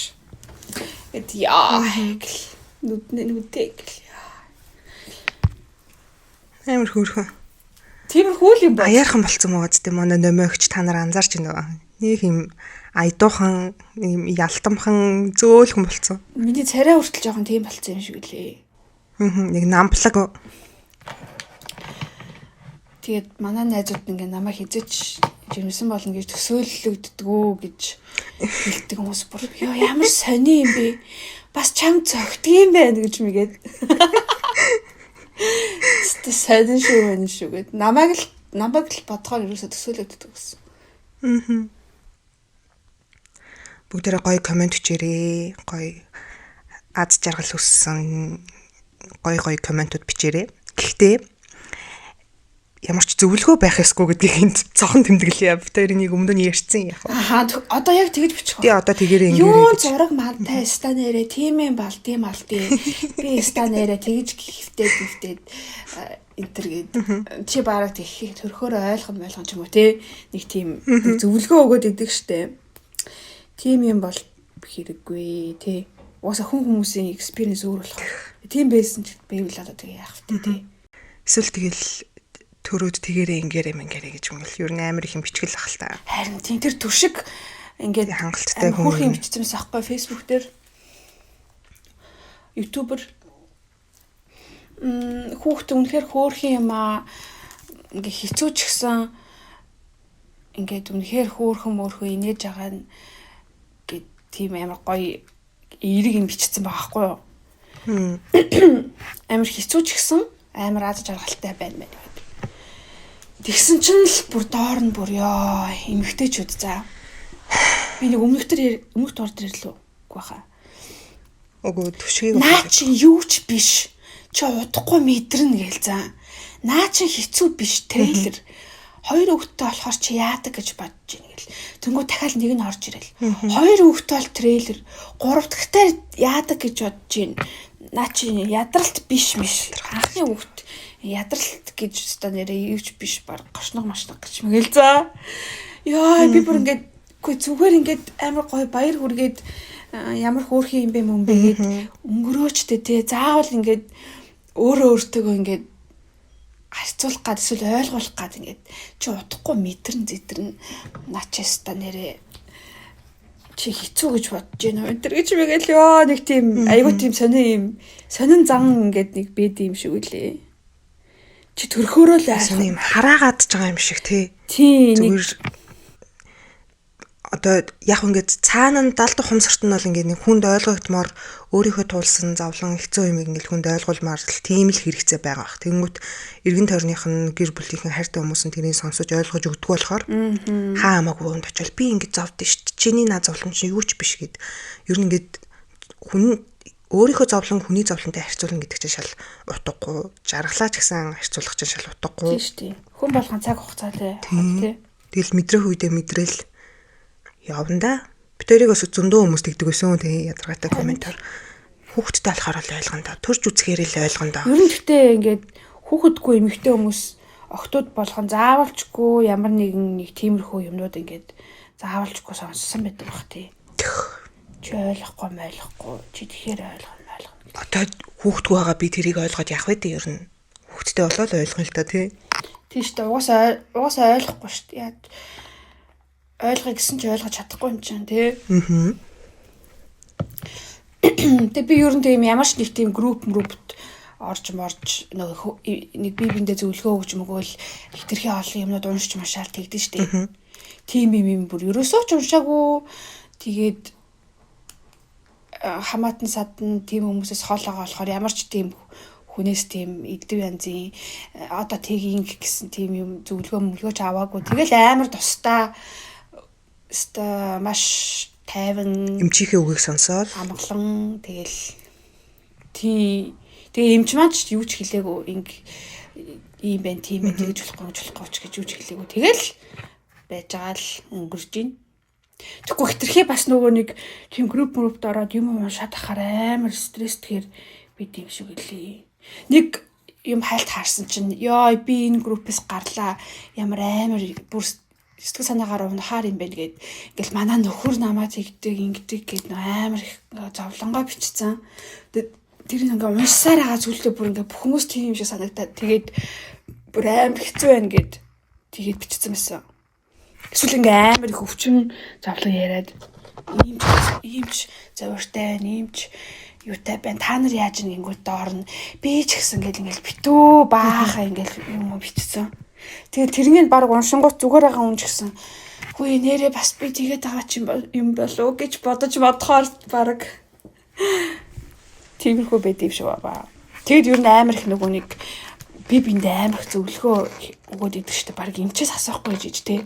[SPEAKER 2] Эд яа нүдтэй гэл.
[SPEAKER 1] Амар хөөрхөн.
[SPEAKER 2] Тиймэрхүү л юм байна.
[SPEAKER 1] Аяархан болцсон уу гэдэг манай нөмөөгч та нар анзаарч байна. Нэг юм айдуухан, юм ялтамхан, зөөлхөн болцсон.
[SPEAKER 2] Миний царай хүртэл жоохон тийм болцсон юм шиг лээ.
[SPEAKER 1] Нэг намплаг.
[SPEAKER 2] Тэгээд манай найзууд ингээ намайг хизээч жирэмсэн болно гэж төсөөлөгддгөө гэж хэлдэг хүмүүс бүр ёо ямар сони юм бэ? Бас чам зөгдөг юм байна гэж мэгээд. Сэдэн шүү гэд. Намайг л бодохоор ерөөсө төсөөлөгддөг гэсэн.
[SPEAKER 1] Бүгдээрээ гоё комент бичээрэй. Гоё аз жаргал өссөн гоё комментууд бичээрэй. Гэхдээ ямар ч зөвлөгөө байх ёсгүй гэдгийг энд цохон тэмдэглэе. Тэр энийг өмнө нь ярьсан яг.
[SPEAKER 2] Одоо яг тэгж бичих.
[SPEAKER 1] Тий одоо тэгээрээ
[SPEAKER 2] ингэ. Юу зураг мантай станерэ тийм юм балдий малдий. Би станерэ тэгж гихвтээд энтер гээд чи бараг тэгэх төрхөөр ойлгон ч юм уу те. Нэг тийм зөвлөгөө өгөөд идэг штэ. Тийм юм бол хэрэггүй те. Уусаа хүмүүсийн experience өөр болох. Тийм байсан ч байвал одоо тэгээ яах вэ те.
[SPEAKER 1] Эсвэл тэгэл төрөөд тэгээрээ ингээрээ гэж мөнгөл ер нь амар их юм бичгэл ах л та.
[SPEAKER 2] Харин тийм тэр төшиг ингээд
[SPEAKER 1] хангалттай
[SPEAKER 2] хүн бичсэнс ахгүй Facebook дээр YouTuber хүүхд үнэхээр хөөрхөн юм аа ингээ хэцүү ч гэсэн ингээд үнэхээр хөөрхөн инээж байгаа нь гэд тийм амар гоё эерэг юм бичсэн байгаа байхгүй юу. Амар хэцүү ч гэсэн амар аз жаргалтай байна. Тэгсэн чинь л бүр доор нь бүр ёо эмгтээчүүд за. Би нэг өмнөх дор ирлээ үгүй хаа.
[SPEAKER 1] Үгүй түшгийг
[SPEAKER 2] Наа чи юу ч биш. Чи удахгүй мэдэрнэ гээл за. Наа чи хэцүү биш трейлер. Хоёр хүүхэдтэй болохоор чи яадаг гэж бодож ийн гэл. Тэнгүү дахиад нэг нь орж ирэл. Хоёр хүүхэдтэй бол трейлер. Гурав дахьтай яадаг гэж бодож ийн. Наа чи ядралт биш миш. Анхны хүүхэд ядралт гэж өстой нэрээ юуч биш баг гошног машнаг гэж мэгэл за. Яа би бүр ингээд үгүй зүгээр ингээд амар гоё баяр хүргээд ямар хөөрхий юм бэ мөн бэ гэд өнгөрөөчтэй те заавал ингээд өөрөө өөртөөгөө ингээд харьцуулах гад эсвэл ойлгуулах гад ингээд чи удахгүй мэдэрн зэдэрн начаста нэрээ чи хэцүү гэж бодож байна уу энэ гэж мэгэл ёо нэг тийм айгуу тийм сонин зан ингээд нэг бэд юм шиг үлээ чи төрхөөрөө л
[SPEAKER 1] сонин юм хараагаад ч байгаа юм шиг тий
[SPEAKER 2] зүгээр
[SPEAKER 1] одоо яг ингээд цаана нь далд ухамсарт нь бол ингээд нэг хүнд ойлгогдмоор өөрийнхөө туулсан завлан хэцүү юм ингээд хүнд ойлгуулмаар л тийм л хэрэгцээ байгаа бах. Тэнгүүт эргэн тойрных нь гэр бүлийнхэн хайртай хүмүүс нь тэрийг сонсож ойлгож өгдөг болохоор хаа хамаагүй хүнд очивол би ингээд зовдсон шүү дээ. Чиний наа зовлон чинь юу ч биш гэд. Ер нь ингээд хүн өөрийнхөө зовлон хүний зовлонтой харьцуулна гэдэг чинь шал утгагүй. Жаргалаа ч гэсэн харьцуулах чинь шал утгагүй.
[SPEAKER 2] Тийм шүү дээ. Хүн болгон цаг хугацаатай тий.
[SPEAKER 1] Тэгэл мэдрэх үедээ мэдрээл явна. Битэрийг бас зөндөө хүмүүс тэгдэг байсан тий ядаргаатай комментар. Хүүхдтэй болохоор л ойлгоно. Төрж үзэхээр л ойлгоно.
[SPEAKER 2] Ер нь гэхдээ ингээд хүүхэдгүй эмэгтэй хүмүүс охтууд болгон заавалчгүй ямар нэг тиймэрхүү юмнууд ингээд заавалчгүй сонссон байдаг бах тий. Чи ойлгохгүй чи тэгэхээр ойлгоно.
[SPEAKER 1] Одоо хүүхдгүй байгаа би тэрийг ойлгоод явах вэ тий ер нь. Хүүхдтэй болоод ойлгоно л та тий.
[SPEAKER 2] Тийм шүү дээ. Угаасаа ойлгохгүй шүү дээ. Ойлгох гэсэн чи ойлгож чадахгүй юм чинь тий. Тэгээ би ер нь тийм ямар ч нэг тийм группт орж нэг бие биендээ зөвлөгөө өгч мөгөөл хитрхи олон юмнууд уншиж машаар тэгдэж штэ. Тийм юм бүр ерөөсөө ч уншаагүй. Тэгээд хамаатан садан тийм хүмүүсээс хоолойгоо болохоор ямар ч тийм хүнээс тийм эдв янзын одоо тгийн гэсэн тийм юм зөвлөгөөч аваагүй. Тэгэл амар тустай маш тайван
[SPEAKER 1] эмчийнхээ үгийг сонсоод
[SPEAKER 2] амгалан тэгэл тэгээ эмч маань ч юу ч хэлээгүй ийм байна тийм байна тэгж болохгүй ч гэж юу ч хэлээгүй тэгэл байж байгаа л өнгөрж байна. Тэгэхгүй хитрхи бас нөгөө нэг тийм группт ороод юм уншаад ахаар амар стресс тэгэхээр би тийм шиг хэлээ. Нэг юм хайлт харсан чинь ёо би энэ группээс гарлаа ямар амар бүр сэтгэл санаагаар унахаар юм байна гэд ингээл манай нөхөр намайг тэгдэг ингэдэг гэд амар их зовлонгоо бичсэн. Тэр ингээ уншсаар байгаа зүйлээ бүр ингээ бүх хүмүүс тийм юм шиг санагдаад тэгээд бүр амар хэцүү байна гэд тэгээд бичсэн байсан. Эсвэл ингээ амар их өвчин зовлон яриад иймч зовиртай байна, иймч юутай байна. Та нар яаж ингэнгүүт доорно. Би ч гэсэн ингээл битүү бааха ингээл юм бичсэн. Тэгээд тэрнийг баг уншингууд зүгээр байгаа хүн ч гэсэн хөөе нэрээ бас би тэгээд байгаа ч юм болов гэж бодож бодохоор баг тиймэрхүү байд юм шиг баа. Тэгэд ер нь амар их нэг би биндээ амар их зөвлөгөө өгөөд идэг штэ баг эмчээс асуухгүй гэж тий.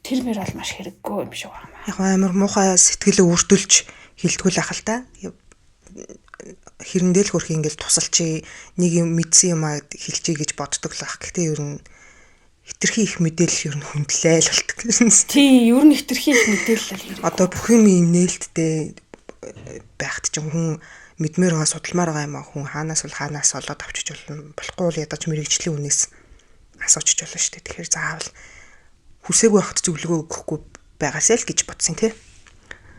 [SPEAKER 2] Тэр мөр бол маш хэрэггүй юм шиг байна.
[SPEAKER 1] Яг амар муухай сэтгэлээ үрдүүлж хилдгүүл ах л та. Хэрэндээ л хөрх ингээл тусалчи нэг юм мэдсэн юм хэлчихье гэж боддог л ах. Гэхдээ ер нь хитрхи их мэдээлэл ер нь хүндлээл болдог гэсэн.
[SPEAKER 2] Тий, ер нь хитрхи их мэдээлэл.
[SPEAKER 1] Одоо бүх юм нээлттэй байхад ч хүн мэдмээр байгаа судалмаар байгаа юм аа хүн хаанаас олоод авчиж болохгүй бол ядаж мэрэгжлийн үнээс асуучж болно шүү дээ. Тэгэхээр заавал хүсээгүй байхад зөвлөгөө өгөхгүй байгаасай л гэж бодсон тий.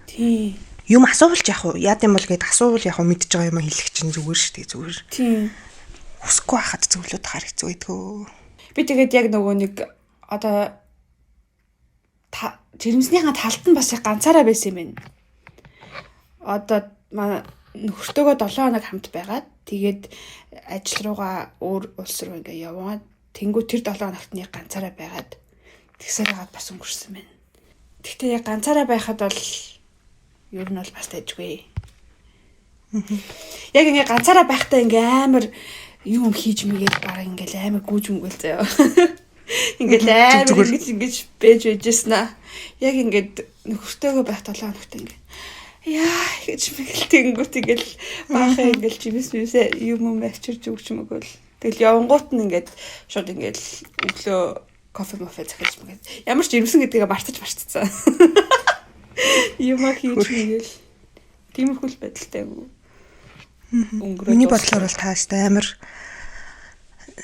[SPEAKER 2] Тий.
[SPEAKER 1] Юм асуулж яах вэ? Яад юм бол гээд асуувал яг мэдж байгаа юм хэлэх чинь зүгээр шүү дээ зүгээр.
[SPEAKER 2] Тий.
[SPEAKER 1] Хүсэхгүй байхад зөвлөд хар хэцүү байдгүй.
[SPEAKER 2] Би тэгээд яг нөгөө нэг одоо жирэмснийхаа талд нь бас яг ганцаараа байсан юм байна. Одоо нөхөртөөгөө 7 хоног хамт байгаад тэгээд ажил руугаа өөр улс руу ингээ яваад тэнгуү тэр 7 хоногт нэг ганцаараа байгаад тэгсээр хагаад бас өнгөрсөн байна. Гэхдээ яг ганцаараа байхад бол ер нь бол бас тайжгүй. Яг ингээ ганцаараа байхдаа ингээ амар юм хийж мэгээл бараг ингээл амар гүйж мгөл заяа. Ингээл амар ингэж байж байжсэн аа. Яг ингээд нөхөртөөгөө байх 7 хоногт ингээ яа гэж мэгэл тэнгүүт ингээл баахаа ингээл жимсээ юм авчирч өгч мөгөөл. Тэгэл явангуут нь ингээд шууд ингээл өглөө кофе захиж мэгэл. Ямар ч ирвсэн гэдгээ мартцсан. Юмаа хийж мэгэл. Тиймэрхүү л байдалтай юу.
[SPEAKER 1] Миний бодлоор бол таастай амар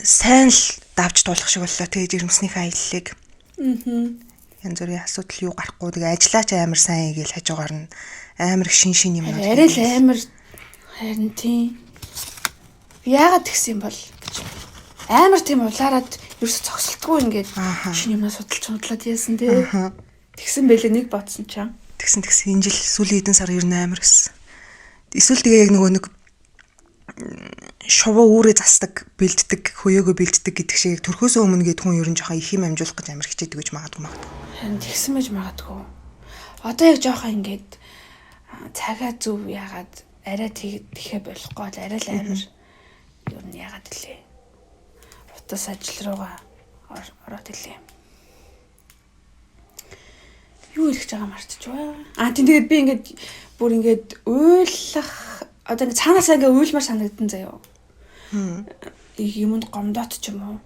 [SPEAKER 1] сайн л давж туулах шиг боллоо. Тэгээд жирэмснийхээ аяллыг. Янз бүрийн асуудал юу гарахгүй тэгээ ажиллаач амар сайн гэж хажуугаар нь амар шин юм уу.
[SPEAKER 2] Арай л амар харин тийм. Яагаад тэгсэн юм бол амар тийм улаарад ерөөсө цогцолтгүй ингээд шинэ юмаа судалж яасан тий. Тэгсэн байлээ нэг бодсон чам.
[SPEAKER 1] Тэгсэн энэ жил сүүлийн хэдэн сар ер нь амар гэсэн. Эсвэл тэгээ яг нөгөө нэг шувуу үүрээ засдаг, бэлддэг, хөөёөгөө бэлддэг гэдэг шиг төрхөөсөө өмнө гээд хүн ер нь жоохон их юм амжуулах гэж амар хичээдэг гэж магадгүй.
[SPEAKER 2] Харин тэгсэн байж магадгүй. Одоо яг жоохон ингээд цагаа зүв яагаад арай тэхэ болохгүй л арай л амар ер нь яагаад лээ. Утас ажил руугаа ороод илээ. Юу хэлэх гэж байгаа марччихваа. Тийм тэгээд би ингээд бүр ингээд уйлах одоо ингээд цаанаасаа ингээд уйлмар санагдсан заяа. Юмд гомдоод ч юм уу.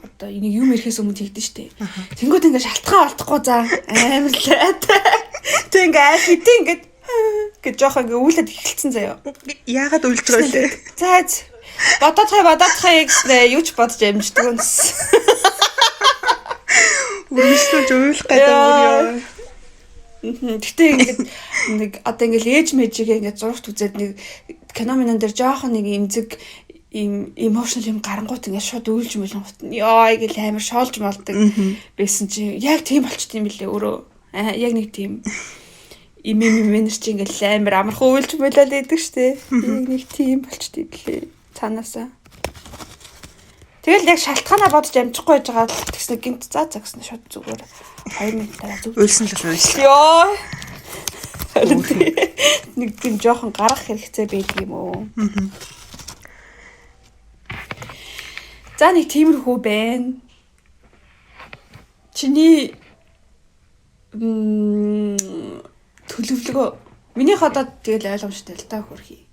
[SPEAKER 2] Одоо энийг юм ирэхээс өмнө хийдэж штэ. Тэнгүүд ингээд шалтгаан олдохгүй за амар л. Тэг ингээд ингээд гэж жоох ингээд уйлаад эхэлсэн заяа.
[SPEAKER 1] Яагаад уйлж байгаа лээ?
[SPEAKER 2] Зайз. Бодоодхай гэснээр юу ч бодож амждаг үнс.
[SPEAKER 1] Үргэлжлүүлж уйлах гэдэг бүр яа.
[SPEAKER 2] Гэтэ ингээд нэг одоо ингээд ээж мэжигээ ингээд зурагт үзээд нэг кино минон дээр жоохон нэг имзэг им эмошнл юм гарангуут ингээд шууд уйлж мөлөнгөт нь ёо гэл амар шоолж молдог байсан чи яг тийм болчт юм билээ өөрөө яг нэг тийм имэнэр чи ингээд амар амархан уйлж болоод идэг штэ яг нэг тийм болчт идлээ цаанаасаа тэгэл яг шалтгаанаа бодож амжихгүй байж байгаа л тэгснэ гинт за гэсэн шууд зүгээр 2 минут дараа зүг
[SPEAKER 1] уйлсан л уйлсан.
[SPEAKER 2] Ёо. Нэг тийм жоохон гарах хэрэгцээ байдаг юм уу? За нэг тиймэрхүү байна. Чиний төлөвлөгөө минийх одоо тэгэл ойлгомжтой л та хөрхий.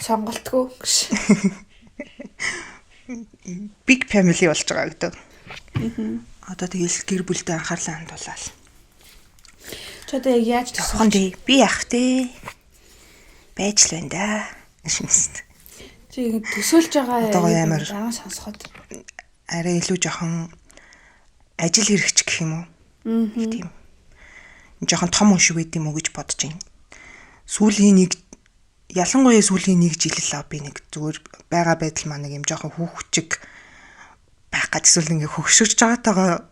[SPEAKER 2] Сонголтгүй гэж.
[SPEAKER 1] Big family болж байгаа гэдэг. Одоо тэгэл гэр бүлтэй анхаарлаа хандуулаад.
[SPEAKER 2] Ч одоо яг яаж
[SPEAKER 1] тоххон дээ. Би яах те. Байж л байна да. Шинэст.
[SPEAKER 2] Чи төсөөлж байгаа
[SPEAKER 1] амар
[SPEAKER 2] сонсоход
[SPEAKER 1] арай илүү жоохон ажил хэрэгч гэх юм уу? Тийм. Жоохон том хүн шиг байд юм уу гэж бодож байна. Ялангуяа сүүлийн 1 жил л би нэг зүгээр байгаа байдал маань нэг юм жоохон хүүхчиг байх гэж эсвэл ингээ хөгшөж байгаатайгаа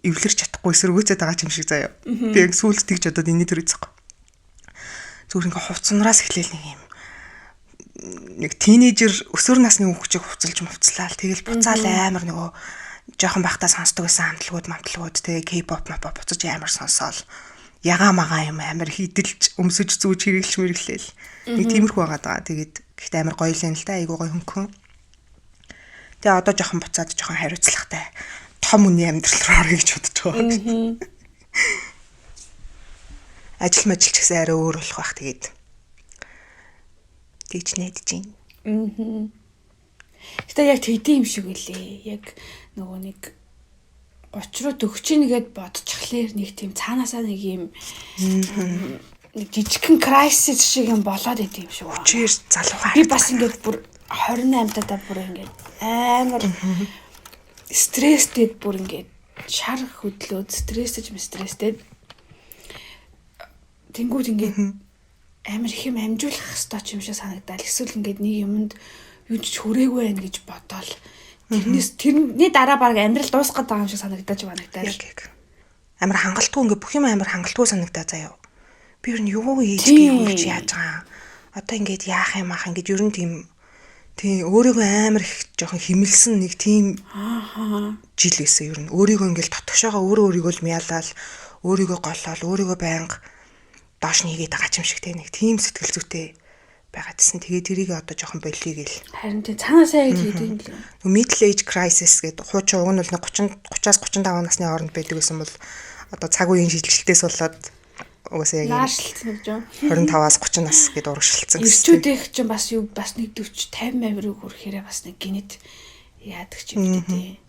[SPEAKER 1] эвлэрч чадахгүй эсэргүүцээд байгаа юм шиг заяа. Би яг сүүлд тэгж одоо энэ төр үзэхгүй. Зүгээр ингээ хувцснараас эхлээл нэг тийнейжер өсвөр насны хүүхчиг хувцалж тэгэл буцаал амар нөгөө жоохон байхдаа сонсдог байсан хамтлагууд тэгээ K-pop буцаж амар сонсоол ягаа магаа юм амар хидэлж өмсөж зүүж хэрэглэж мэрэглээл. Нэг тиймэрхүү байгаа даа. Тэгээд гэхдээ амар гоё л юм л да. Айгуу гоё хөнгөн. Тэгээ одоо жоохон буцаад жоохон хариуцлагатай том үний амьдрал руу орё гэж бодож байгаа. Ажил ч гэсэн арай өөр болох бах тэгээд. Тэгж найдаж байна.
[SPEAKER 2] Гэтэ яг тэгдэм юм шиг үлээ. Яг нөгөө нэг 30 руу төгчнэгээд бодчихлаар нэг тийм цаанаасаа нэг юм нэг жижигхэн крайсис шиг юм болоод идэв юм шиг байна.
[SPEAKER 1] Чир залуугаар.
[SPEAKER 2] Би бас ингээд бүр 28 таа бүр ингээд амар стресстэй бүр ингээд шар хөдлөөд стресстэй тэнгууд ингээд амар их юм амжуулах хэрэгтэй юм шиг санагдал. Эсвэл ингээд нэг юмд юу ч хүрээгүй байх гэж бодоол. Тэрний дараа баг амьдрал дуусгаад байгаа юм шиг санагдаж байна.
[SPEAKER 1] Амар хангалтгүй ингээ бүх юм амар хангалтгүй санагдаа заяа. Би ер нь юу хийж яаж байгаа. Одоо ингээд яах юм аах ингээд ер нь тийм өөрийгөө амар их жоохон химэлсэн нэг тийм жил байсан ер нь. Өөрийгөө ингээд дотгошоогоо өөрийгөө л мяалал, өөрийгөө голлол, өөрийгөө байнга доош нэгээд байгаа юм шиг нэг тийм сэтгэл зүйтэй байгаадсэн. Тэгээд тэрийг одоо жоохон болиё гэл.
[SPEAKER 2] Харин тийм цаанаасаа яг хийдэг юм лээ.
[SPEAKER 1] Middle age crisis гэдэг хуучин уг нь бол 30-аас 35 насны хооронд байдаг гэсэн бол одоо цаг үеийн шилжилтээс болоод угаасаа яг
[SPEAKER 2] Наашлцсан гэж юу?
[SPEAKER 1] 25-аас 30 нас гээд урагшилсан.
[SPEAKER 2] Ирчүүдийнх чинь бас юу бас нэг 40 50 амирыг хүрэхээрээ бас нэг гинэт яадаг ч юм дээ.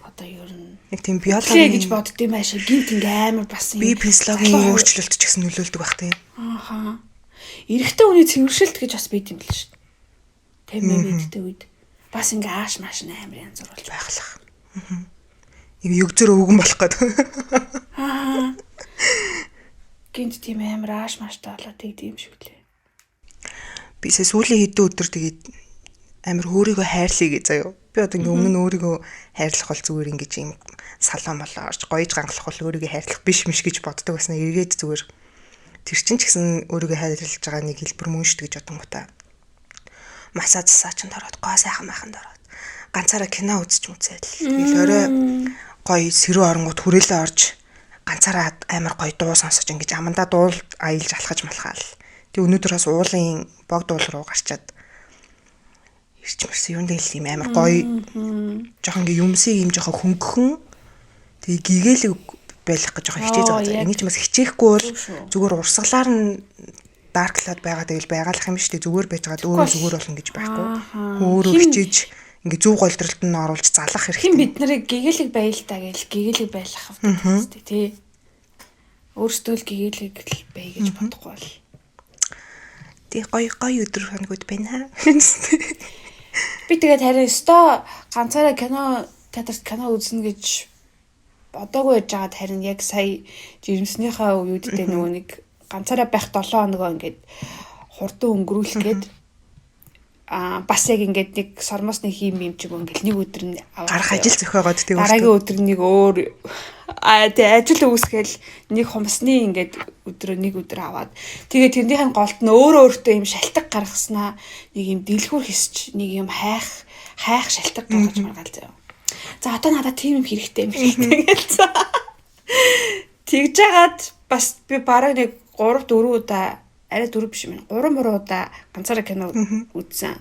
[SPEAKER 2] Одоо ер нь
[SPEAKER 1] нэг тийм биологийн
[SPEAKER 2] гэж боддсон байх шиг гинт ингээ амар бас
[SPEAKER 1] бие физиологийн өөрчлөлт ч гэсэн нөлөөлдөг байх тийм.
[SPEAKER 2] Ааха. Эрэгтэй хүний цэвэршилт гэж бас бийд юм л шүү дээ. 50 мэддэг үед бас ингээ ааш мааш амар янз бүр болж
[SPEAKER 1] байглах. Нэг өгзөр өвгөн болох гээд.
[SPEAKER 2] Аа. Гинт тийм амар ааш мааштай болоод тэгдэм шиг лээ.
[SPEAKER 1] Бисээ сүүлийн хэдэн өдөр тэгээд амар өөрийгөө хайрлая гэж заяа. Би одоо ингээ өмнө нь өөрийгөө хайрлах бол зүгээр ингэж юм салон болоо орж гоёж гангалах бол өөрийгөө хайрлах биш миш гэж боддог басна эргээд зүгээр тэр чинь ч гэсэн өөрийгөө хайрлаж байгаа нэг хэлбэр мөн шүү гэж бодонготой. Масаж саачин дороод гоо сайхан майханд ороод ганцаараа кино үзэж мүцээл. Тэгэл орой гоё сэрүү оронгууд хүрээлээ орж ганцаараа амар гоё дуу сонсож ингэж амандаа дуул аялж алхаж малхаал. Тэг өнөөдөр бас уулын бог дуул руу гарчаад ирчмэрсэн юм дээл юм амар гоё жоохон ингээ юмсыг юм жоохон хөнгөн тэг гэгээлэг байх гэж жоохон хичээж байгаа. Энийг ч бас хичээхгүй бол зүгээр урсгалаар нь dark cloud байгаа тэгэл байгалах юм шүү дээ. Зүгээр байж байгаа өөрөө зүгээр болно гэж байхгүй. Өөрөө хичээж ингээ зөв голдролт нь оруулж залах хэрэгтэй.
[SPEAKER 2] Хин бид нарыг гэгээлэг байлтаа гэж гэгээлэг байлгах хэрэгтэй тий. Өөрсдөө л гэгээлэг бай гэж бодохгүй бол.
[SPEAKER 1] Тэг гоё өдөр хоногуд байна.
[SPEAKER 2] Би тэгээд харин өстой ганцаараа театрт кино үзнэ гэж бодоогүй байж байгаад харин яг сая жирэмснийхаа үеүдтэй нөгөө нэг ганцаараа байх 7 хоногоо ингээд хурдан өнгөрүүлэх гээд бас яг ингээд нэг сормоос нэг хийм юм чиг ингээд нэг өдөр нь
[SPEAKER 1] гарах ажил зохиогоод тийм
[SPEAKER 2] дараагийн өдөр нэг өөр тэг ажил үүсгээл нэг хумсны ингээд нэг өдөр аваад тэгээд тэрнийхэн голд нь өөртөө юм шалтгаан гаргаснаа нэг юм дэлгүүр хийсч нэг юм хайх шалтгаан гаргаж маргаал заяа. За одоо надад тийм юм хэрэгтэй юм хэлсэн. Тэгж жагаад бас би бараг нэг 3-4 удаа арай 4 биш юм. 3-3 удаа ганцаараа кино үзсэн.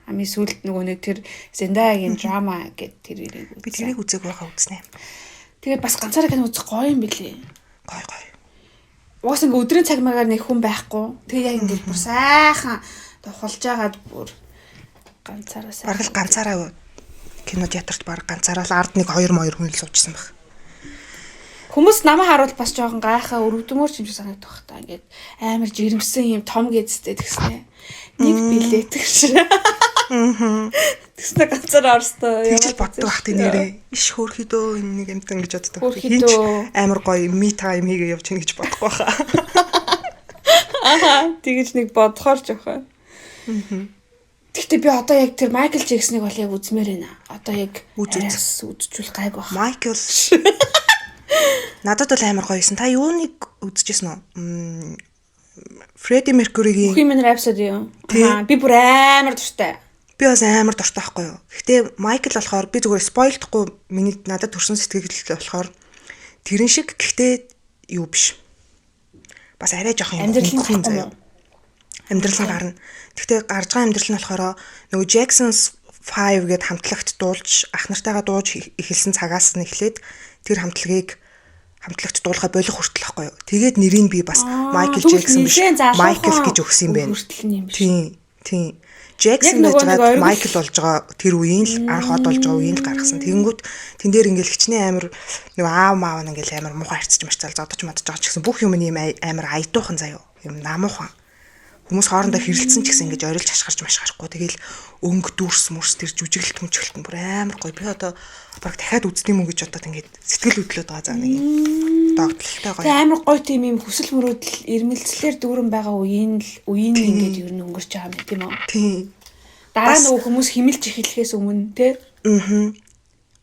[SPEAKER 2] Хамгийн сүүлд нөгөө нэг тэр Зендаягийн драма гэдэг тэр ирээд
[SPEAKER 1] би тэрийг үзег байгаа үзнэ.
[SPEAKER 2] Тэгээд бас ганцаараа кино үзэх гоё юм билий.
[SPEAKER 1] Гоё.
[SPEAKER 2] Уус ингээ өдрийн цаг магаар нэг хүн байхгүй. Тэгээд яг ингээ бүр сайхан тухалж агаад бүр ганцаараа сайхан.
[SPEAKER 1] Бараг ганцаараа кино театрт баг ганцаараа л ард нэг 2 хүн л суучсан баг.
[SPEAKER 2] Хүмүүс намайг харуул бас жоохон гайхаа өрөвдмөр юм шиг санагдах байх та. Ингээд амар жирэмсэн юм том гэдстэй тэгснэ. Нэг билет гэж. Тэгснэ ганцаараа орстой.
[SPEAKER 1] Тэгж боддог бах тий нэрээ. Иш хөөрхөдөө энэ нэг юмтан гэж боддог. Хинч амар гоё ми тайм хийгээ явж гин гэж бодох байхаа.
[SPEAKER 2] Аха тэгж нэг бодохоор жоохон. Гэхдээ би одоо яг тэр Майкл Джексоныг бол яг үзмээр байна. Одоо яг үзчихвэл гайг байх.
[SPEAKER 1] Майкл надад бол амар гоёсэн. Та юуныг үзчихсэн үү? Фредди Меркуригийн
[SPEAKER 2] Bohemian Rhapsody юу? Би бүр амар дуртай.
[SPEAKER 1] Би бас амар дуртай байхгүй юу. Гэхдээ Майкл болохоор би зүгээр спойлдохгүй миний надад төрсэн сэтгэл болохоор тэрэн шиг гэхдээ юу биш. Бас арай жоох юм хөнгөн заяа. Амьдрал нь гарна. Гэхдээ гарч байгаа амьдрал нь болохоор нөгөө Jackson's 5 гээд хамтлагт дуулж ах нартайгаа дууж эхэлсэн цагаас нь эхлээд тэр хамтлагт дуулахаа болох хүртэл байхгүй юу. Тэгээд нэрийг би бас Майкл Джексон биш Майкл гэж өгсөн юм байна. Тийм. Джексон байж байгаа Майкл болж байгаа тэр үеийн л анх од болж байгаа үеийн л гаргасан. Тэгэнгүүт тэн дээр ингээл хичнээн амар нэг аав маав ингээл амар муухай харцж марцаал зодож модож байгаа ч гэсэн бүх юм ийм амар аядуухан заяо. Юм намуухан. Хүмүүс хоорондоо хэрэлцсэн ч гэсэн ингэж орилж хашгирч машгарахгүй. Тэгээл өнгө дүрс мөрс тэр жүжиглэлт мөчгөлт бүр амар гоё. Би одоо баг дахиад үздэг юм уу гэж бодоод ингэж сэтгэл хөдлөд байгаа заа нэг юм. Догтлолтой гоё.
[SPEAKER 2] Тэгээ амар гоё тийм юм хүсэл мөрөөдөл ирмэлцлэр дүүрэн байгаа үеийн ингэж ер нь өнгөрч байгаа юм тийм үү?
[SPEAKER 1] Тийм.
[SPEAKER 2] Дараа нөгөө хүмүүс химэлж эхлэхээс өмнө те.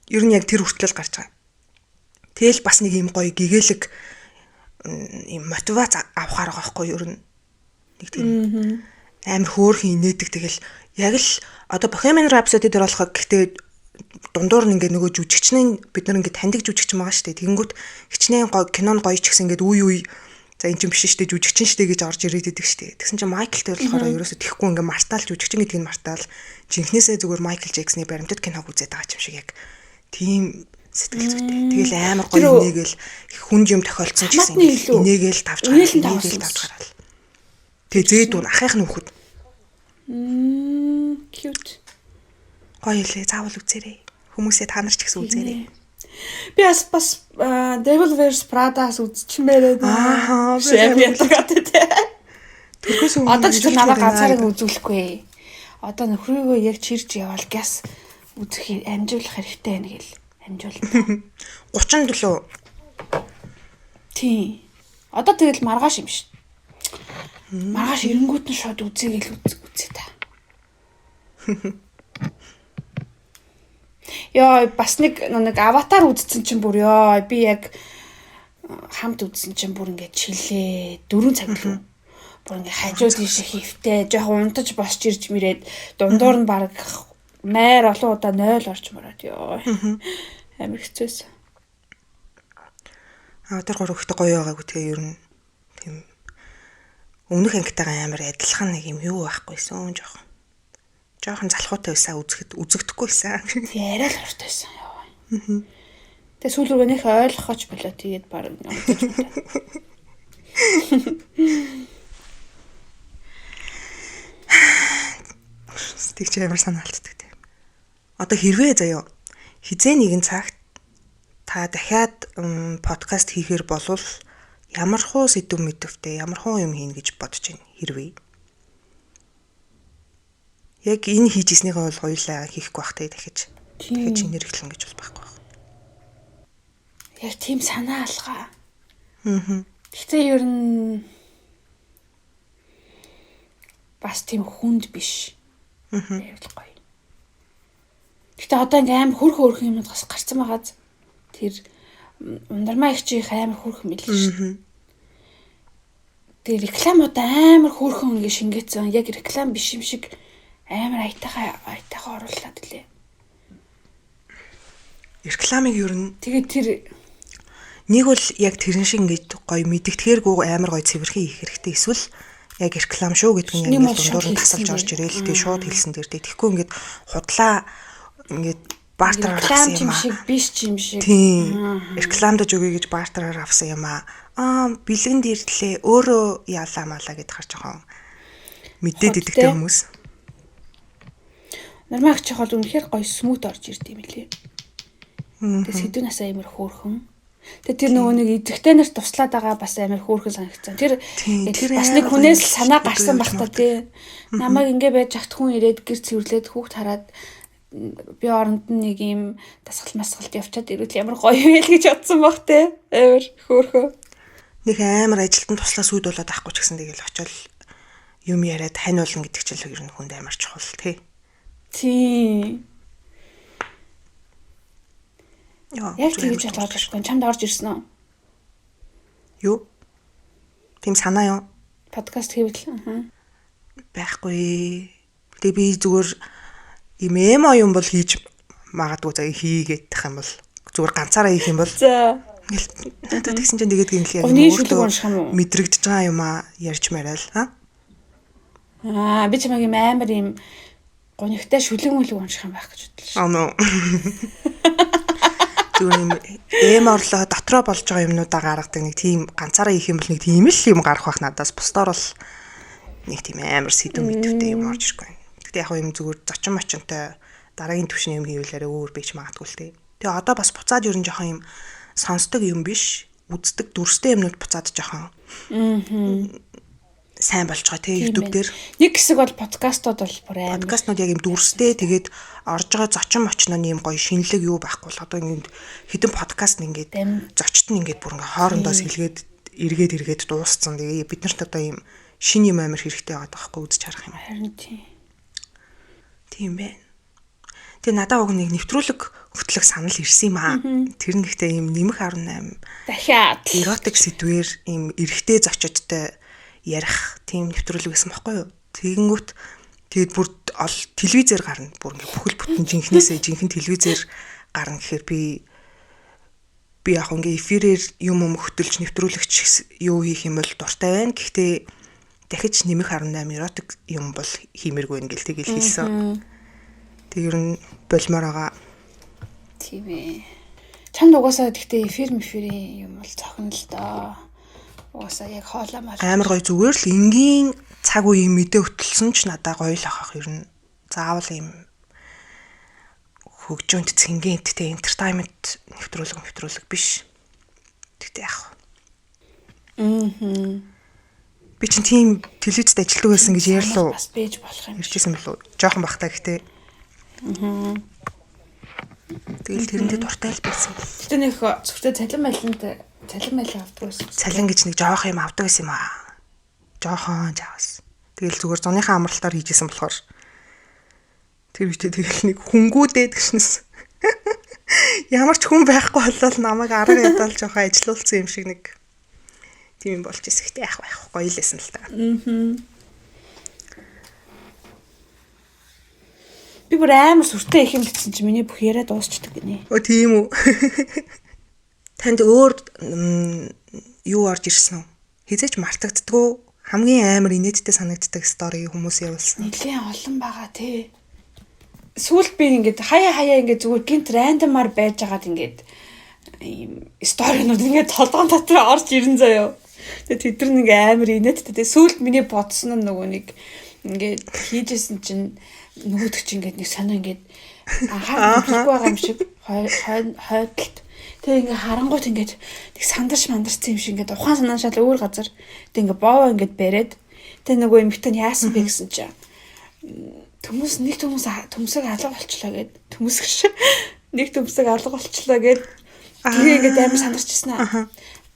[SPEAKER 1] Ер нь яг тэр хүртэл гарч байгаа. Тэгэл бас нэг юм гоё гэгээлэг юм мотивац авахаар байгаа байхгүй ер нь. Нэг тийм амар хөөрхөн инээдэг тэгэл яг л одоо Bohemian Rhapsody дээр болохоо гэхдээ дундуур нь ингээ нөгөө жүжигчнээ бид нар ингээ таньдаг жүжигч байгаа шүү дээ. Тэгэнгүүт хичнээн кинон гоё ч гэсэн ингээ үе за энэ ч юм биш шүү дээ жүжигчин шүү дээ гэж орж ирээд идэг шүү дээ. Тэгсэн чинь Майкл дээр болохоор ерөөсө тэхгүй ингээ мартаал жүжигчин гэдгийг мартаал жинхнээсээ зүгээр Майкл Джексоны баримтат киног үзээд байгаа юм шиг яг тийм Сэтгэл зүйтэй. Тэгэл амар гоё инээгээл хүнд юм тохиолдсон ч гэсэн инээгээл тавж гараад. Тэгээ зээд дуун ахих нь хүүхэд.
[SPEAKER 2] Cute.
[SPEAKER 1] Гоё лээ, заавал үзээрэй. Хүмүүсээ та нар ч гэсэн үзээрэй.
[SPEAKER 2] Би бас Devil Wears Prada-аас үзчихмээрээ.
[SPEAKER 1] Аа,
[SPEAKER 2] Тэрхээс одоо ч намайг ганцаараа үзүүлэхгүй. Одоо нөхрийгөө яг чирж явал гяс үзэх амжуулах хэрэгтэй байна гэл амжуулна.
[SPEAKER 1] 37.
[SPEAKER 2] Тий. Одоо тэгэл маргааш юм шүү. Маргааш эренгүүт нь шууд үзье гэл үзье та. Яа, бас нэг аватар үзсэн чинь бүр яа, би яг хамт үзсэн чинь бүр ингээд чилээ 4 цаг л. Бүр ингээд хажууд ийш хөвтэй, жоохон унтаж босч ирж мэрээд дундуур нь баг маяр олон удаа 0 орч мороод ёо. Амар хэцүүс.
[SPEAKER 1] Тэр гур ихтэй гоё байгаагүй тэгээ ер нь тийм өмнөх ангитайгаа амар адилхан нэг юм юу байхгүйсэн жоохон залхуутай байсан үзэгдэхгүй байсан.
[SPEAKER 2] Тий, арай л хортой байсан ёо. Тэгээ сүүл рүү нэх ойлгохоч болоо тэгээд баг унтаж мороод.
[SPEAKER 1] Тэг чи амар санаалтдаг тийм. Одоо хэрвээ заяа хизээ нэгэн цагт та дахиад подкаст хийхээр болвол ямар хуу сэдв мэдвтэй ямар хуу юм хийн гэж бодож байна хэрвээ. Яг энэ хийж ирснийхээ бол хоёулаа хийхгүй бах те дахиж шинээр эхлэн гэж бол байхгүй байх.
[SPEAKER 2] Яг тийм санаа алгаа. Гэхдээ ер нь бас тийм хүнд биш. Байвал гоё. Гэхдээ одоо ингээм хөрх юм бас гарцсан байгаа. Тэр ундармаа их чих амар хөрх мэлэн шүү. Тэр рекламууд амар хөрхөн ингэ шингээсэн. Яг реклам биш юм шиг амар аятайхаа оруулаад үлээ.
[SPEAKER 1] Рекламыг ер нь
[SPEAKER 2] тэгээд тэр
[SPEAKER 1] нэг бол яг тэрэн шиг ингэж гоё мэдгэтгэхэргүй амар гоё цэвэрхэн хийх хэрэгтэй. Эсвэл яг реклам шүү гэдэг нь яг дундуур нь тасалж орж ирээл тэгээ шууд хэлсэн дээр тэгэхгүй ингээд худлаа ингээд бартараар авсан юм аа.
[SPEAKER 2] Шиг биш юм шиг.
[SPEAKER 1] Тийм. Рекламдаж өгье гэж бартараар авсан юм аа. Бэлгэн дэрлээ өөрөө яалаа малаа гэд харж байгаа. Мэдээд идэгтэй хүмүүс.
[SPEAKER 2] Нормагч хол үнэхээр гоё смут орж ирд юм лээ. Тэгээ сэдвнасаа амар хөөрхөн. Тэгээ тэр нөгөө нэг эзэгтэй нарт туслаад байгаа бас амар хөөрхөн санагдсан. Тэр бас нэг хүнээс санаа гарсан бах та тий. Намайг ингэ байж хат хүн ирээд гэр цэвэрлээд хүүхд хараад би оронд нь нэг юм дасгал масгалт явчаад ирвэл ямар гоё вэ гэж бодсон бах тий. Амар хөөрхөн.
[SPEAKER 1] Нэг амар ажилтан туслаас үйд болоод авахгүй ч гэсэн тэгэл очил юм яриад хань болно гэдэг ч л ер нь хүнд амар чухал тий.
[SPEAKER 2] Тий. Яг тэгж бодож байна. Чамд орж ирсэн үү?
[SPEAKER 1] Юу? Тийм санаа юу?
[SPEAKER 2] Подкаст хийвэл
[SPEAKER 1] байхгүй. Тэгээ би зүгээр юм юм бол хийж магадгүй заа хийгээд тах юм бол зүгээр ганцаараа хийх юм бол
[SPEAKER 2] за
[SPEAKER 1] надад тэгсэн чинь тэгээд гинлээ мэдрэгдэж байгаа юм аа ярьж мараал
[SPEAKER 2] би чамайг амар юм гонигтай шүлэг мүлэг унших юм байх гэж бодлоо. Зүгээр орлоо дотроо болж байгаа юмнуудаа гаргадаг нэг тийм ганцаараа хийх юм бол нэг тийм л юм гарах байх надаас бусдаар бол нэг тийм амар сэдв мэдвэтэй юм орж ирэхгүй. Гэтэ яг юм зүгээр зочин мочонтой дараагийн түвшний юм хийвлээрээ өөр бийч магадгүй л тээ. Тэгээ одоо бас буцаад ер нь жоохон юм сонсдог юм биш үздэг дүрстэй юмнууд буцаад жоохон сайн болж байгаа тий YouTube дээр. Нэг хэсэг бол подкастууд бол бүр амар.
[SPEAKER 1] Подкастнууд яг юм дүрстэй тэгээд орж байгаа зочин мочноо юм гоё шинэлэг юу байхгүй бол одоо ингэ хэдэн подкаст ингээд зочд нь ингээд бүр ингээ хоорондоо сэлгээд эргээд дууссан. Тэгээ бид нарт одоо юм шин юм амар хэрэгтэй байгаа байхгүй үзэж харах юм.
[SPEAKER 2] Харин тийм
[SPEAKER 1] байна. Тэгээ надад уг нэг нэвтрүүлэг хөтлөх санал ирсэн юм аа. Тэр нь гэхдээ юм нэмэх 18
[SPEAKER 2] дахиад
[SPEAKER 1] эротик сэдвэр юм эрэгтэй зочдтой ярих тийм нэвтрүүлэг байсан байхгүй юу? Тэгэнгүүт тэгээд бүр телевизээр гарна. Бүр ингээ бүхэл бүтэн жинхэнэ телевизээр гарна гэхээр би яг ингээ эфирээр юм хөтөлж нэвтрүүлэгч юу хийх юм бол дуртай байна. Гэхдээ дахиж нэмэх 18 эротик юм бол хиймэргүй гэл тэгэл хэлсэн. Тэг ер нь болмоор байгаа.
[SPEAKER 2] Тийм ээ. Чамд угаасаа гэхдээ эфирийн юм бол цохно л доо. Угаасаа яг хоолоомаар
[SPEAKER 1] амар гоё зүгээр л энгийн цаг үеийн мэдээ хөтлсөн ч надаа гоё л ахах ер нь. Заавал ийм хөгжөөнт цэнгэнттэй entertainment нэвтрүүлэг биш. Тэгтээ яах вэ? Би чинь тийм телевизэд ажилладаг байсан гэж ярьлаа.
[SPEAKER 2] бас бэж болох юм.
[SPEAKER 1] Ирчихсэн билүү? Жохон бахтаа гэхдээ. Тэгэл тэрэндээ дуртай л байсан.
[SPEAKER 2] Гэтэ нэг зөвхөн цалин байлаа авдаг байсан.
[SPEAKER 1] Цалин гэж нэг жоох юм авдаг байсан юм аа. Жохон жаас. Тэгэл зүгээр зуныхаа амралтаар хийжсэн болохоор тэр үедээ тэгэл нэг хүнгүүдээд гişнэс. Ямар ч хүн байхгүй болол намайг арга ядал жоохон ажилуулсан юм шиг нэг тийм юм болж ирсэн. Гэтэ яах гоё лээсэн л та.
[SPEAKER 2] Би бүр амар сүртэй их юм гэсэн чи миний бүх яриа дуусчдаг гинэ.
[SPEAKER 1] Тийм үү. Танд өөр юу орж ирсэн үү? Хизээч мартагддгүй хамгийн амар инээдтэй санагддаг стори хүмүүс явуулсан.
[SPEAKER 2] Нилээн олон байгаа тий. Сүүлд би ингээд хаяа ингээд зүгээр гинт рандомаар байж байгаад ингээд ийм сторинууд ингээд толгоон дотор орж ирэн заяа. Тэгээ тэд нар нэг амар инээдтэй. Сүүлд миний бодсон нь нөгөө нэг ингээд хийжсэн чинь нөгөөдөг чинь ингээд нэг сонио ингээд анхаарал тавьхгүй байгаа юм шиг хойдолт. Тэгээ ингээд харангуут ингээд нэг сандарсан юм шиг ингээд ухаан санаашаал өөр газар. Тэгээ ингээд боовоо ингээд бариад тэгээ нөгөө эмхтэн яасан бэ гэсэн чинь төмсөг алга болчлоо гэд нэг төмсөг алга болчлоо гэд тэгээ ингээд амар сандарчсан аа.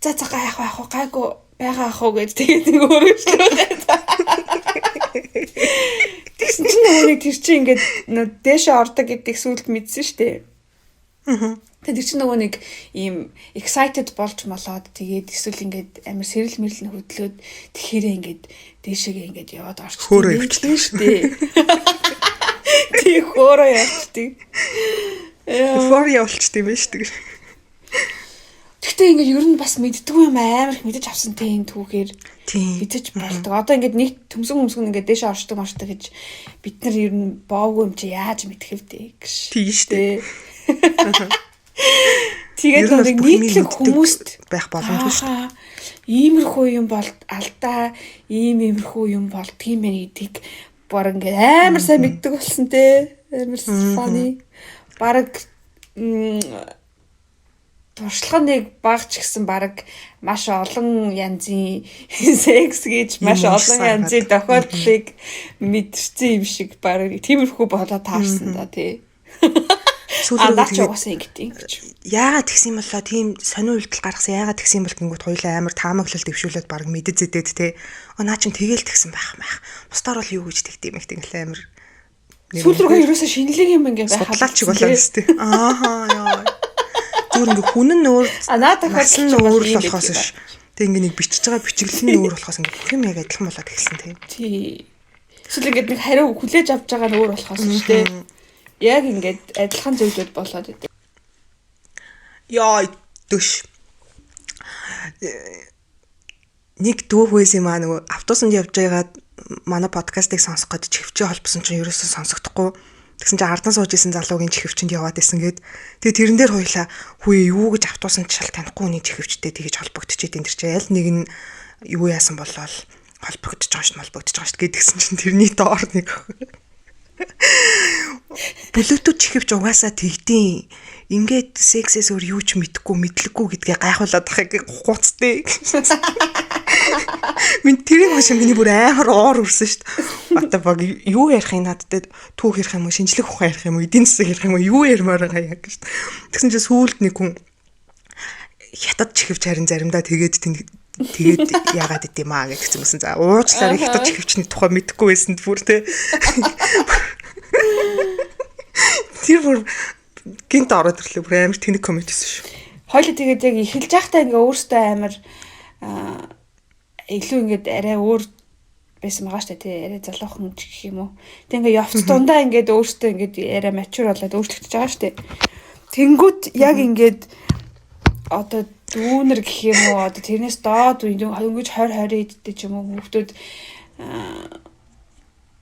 [SPEAKER 2] За яах вэ гайгүй байгаа ах уу гэд тэгээд нэг өөрөөчлөө. Тэгсэн чинь нөгөө тэр чинь ингээд дээшээ ордог гэдгийг сүлд мэдсэн штэ. Тэгээд чинь нөгөө нэг ийм excited болж молоод тэгээд эсвэл ингээд амар сэрэл мэрэл хөдлөөд тэгэхээр ингээд дээшээгээ ингээд яваад орчих.
[SPEAKER 1] Хөөрөө явчихлаа
[SPEAKER 2] штэ. Тэг хөөрөө явчихдаг.
[SPEAKER 1] Хөөрөө явуулчихдаг юм биш үү?
[SPEAKER 2] Гэхдээ ингээд ер нь бас мэддэггүй юм амар их мэдэж авсан те энэ түүхээр мэдэж болдог. Одоо ингээд нэг төмсөг ингээд дээшээ оршдог гэж бид нар ер нь боовгүй юм чи яаж мэдэх вэ гэж.
[SPEAKER 1] Тийм штэ.
[SPEAKER 2] Тэгээд нэг нийтлэг хүмүүст
[SPEAKER 1] байх боломжгүй шүү.
[SPEAKER 2] Иймэрхүү юм бол алдаа, иймэрхүү юм бол тийм ээ гэдгийг баг ингээд амар сайн мэддэг болсон те. Амар funny. Бараг туршлагыг багч гэсэн баг маш олон янзын секс гэж маш олон янзын тохиолдлыг мэдэрсэн юм шиг баг тиймэрхүү болоо таарсан да тий. Сүүлдээ угаасаа ингэдэг.
[SPEAKER 1] Яагаад тэгсэн юм болоо тийм сонио үйлдэл гаргасан яагаад тэгсэн юм бол гингүүд хоёулаа амар таамаглал дэвшүүлээд баг мэдэж зэдээд те. Наа чин тэгэл тэгсэн байх. Бусдаар бол юу гэж тэгдэм их тэгэл амар.
[SPEAKER 2] Сүүл рүү ерөөсө шинэлэг юм ингээ байхад
[SPEAKER 1] судлаач болоо өстэй. Ааха яа. Зүгээр ингээ хүн нь өөр
[SPEAKER 2] надад
[SPEAKER 1] нь өөр л болохоос ш. Тэг ингээ нэг бичиж байгаа бичиглэл нь өөр болохоос ингээ бүх юм яг адилхан болоод эхэлсэн тийм.
[SPEAKER 2] Тий. Эсвэл ингээ нэг хариу хүлээж авч байгаа нь өөр болохоос ш тий. Яг ингээд адилхан зөвлөд болоод идэв.
[SPEAKER 1] Яа дөш. Нэг дүү хөөс юм аа нөгөө автобусанд явж байгаад манай подкастыг сонсох гэж чихвчээ холбосон чинь ерөөсөө сонсогдохгүй. Тэгсэн чинь ардан сууж исэн залуугийн чихвчэнд яваад исэн гээд тэгээ тэрэн дээр хоёлаа хүү юу гэж автобусанд шал танихгүй хүний чихвчтэй тэгэж холбогдчихээд энэ чинь аль нэг нь юу яасан болоо холбогдож байгаа шүү гэдгсэн чинь тэрний доор нэг Bluetooth чихвч угаасаа тэгдэм. Ингээд сексээс өөр юу ч мэдлэггүй гэдгээ гайхуулаад байхыг гуцтэй. Min тэрийг машин миний бүр амар оор үрсэн шүү дээ. Одоо баг юу ярих юм надад түүх ярих юм уу, шинжлэх ухаан ярих юм уу, эдийн засаг ярих юм уу, юу ярмаар байгаа яг гэж. Тэгсэн чинь сүүлд нэг хүн хятад чихвч харин заримдаа тэгээд яагаад идэм аа гэж хэлсэн. За уучлаарай хятад чихвчний тухай мэдэхгүй байсан бүр те. Тэр бүр гинт ороод ирлээ бүр амар тэнэг коммент хийсэн шүү.
[SPEAKER 2] Хойлоо тэгээд яг эхэлж байхдаа ингээ өөртөө амар илүү ингээд арай өөр байсан байгаа шүү дээ тий арай залуухан гэх юм уу. Тэг ингээ явц дундаа ингээд өөртөө ингээд арай mature болоод өөрчлөгдөж байгаа шүү дээ. Тэнгүүт яг ингээд одоо дүүнер гэх юм уу одоо тэрнээс доод ингэж 20 иддэг ч юм уу хүүхдүүд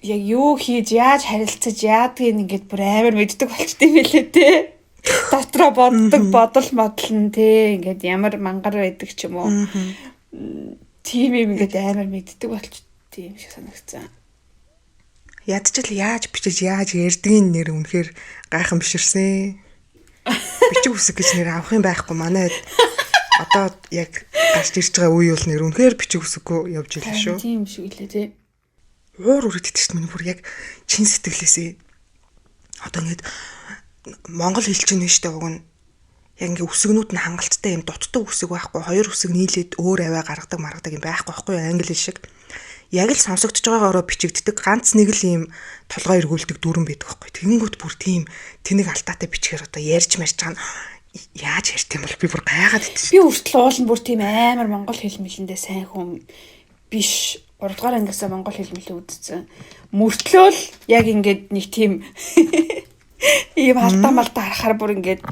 [SPEAKER 2] яг юу хийж яаж харилцаж яадгийг ингээд бүр амар мэддэг болчтой юм байлээ тий. дотроо боддог бодол нь те ингээд ямар мангар байдаг ч юм уу. Тийм юм ингээд амар мэддэг болчтой юм шиг санагдсан.
[SPEAKER 1] Ядчил яаж бичиж яаж ярьдгийн нэр үнэхээр гайхамширсэн. Бичиг үсэг гэж нэр авах юм байхгүй манай одоо яг гарч ирж байгаа үе бол нэр үнэхээр бичиг үсэггүй явж ирлээ шүү.
[SPEAKER 2] Тийм шиг илээ тий.
[SPEAKER 1] Уур үргэдэж чинь миний бүр яг чин сэтгэлээсээ одоо ингээд монгол хэлж чинь штэ уг нь яг ингээд үсгнүүд нь хангалттай юм дутдаг үсэг байхгүй хоёр үсэг нийлээд өөр аваа гаргадаг юм байхгүй байхгүй англи хэл шиг яг л сонсогдож байгаагаараа бичигддэг ганц нэг л юм толгой эргүүлдэг дүрэн байдаг байхгүй тэгэнгүүт бүр тийм тэнэг алтаатай бичгээр одоо ярьж марж байгаа нь яаж ярьт юм бол би бүр гайхаад идсэн.
[SPEAKER 2] Би үртэл уул нь бүр тийм амар монгол хэл мэлэндээ сайн хүн биш 3 дугаар ангиасаа монгол хэл мэлээ үдцсэн. Мөртлөө л яг ингээд нэг тийм ийм алдаа малдаа харахаар бүр ингээд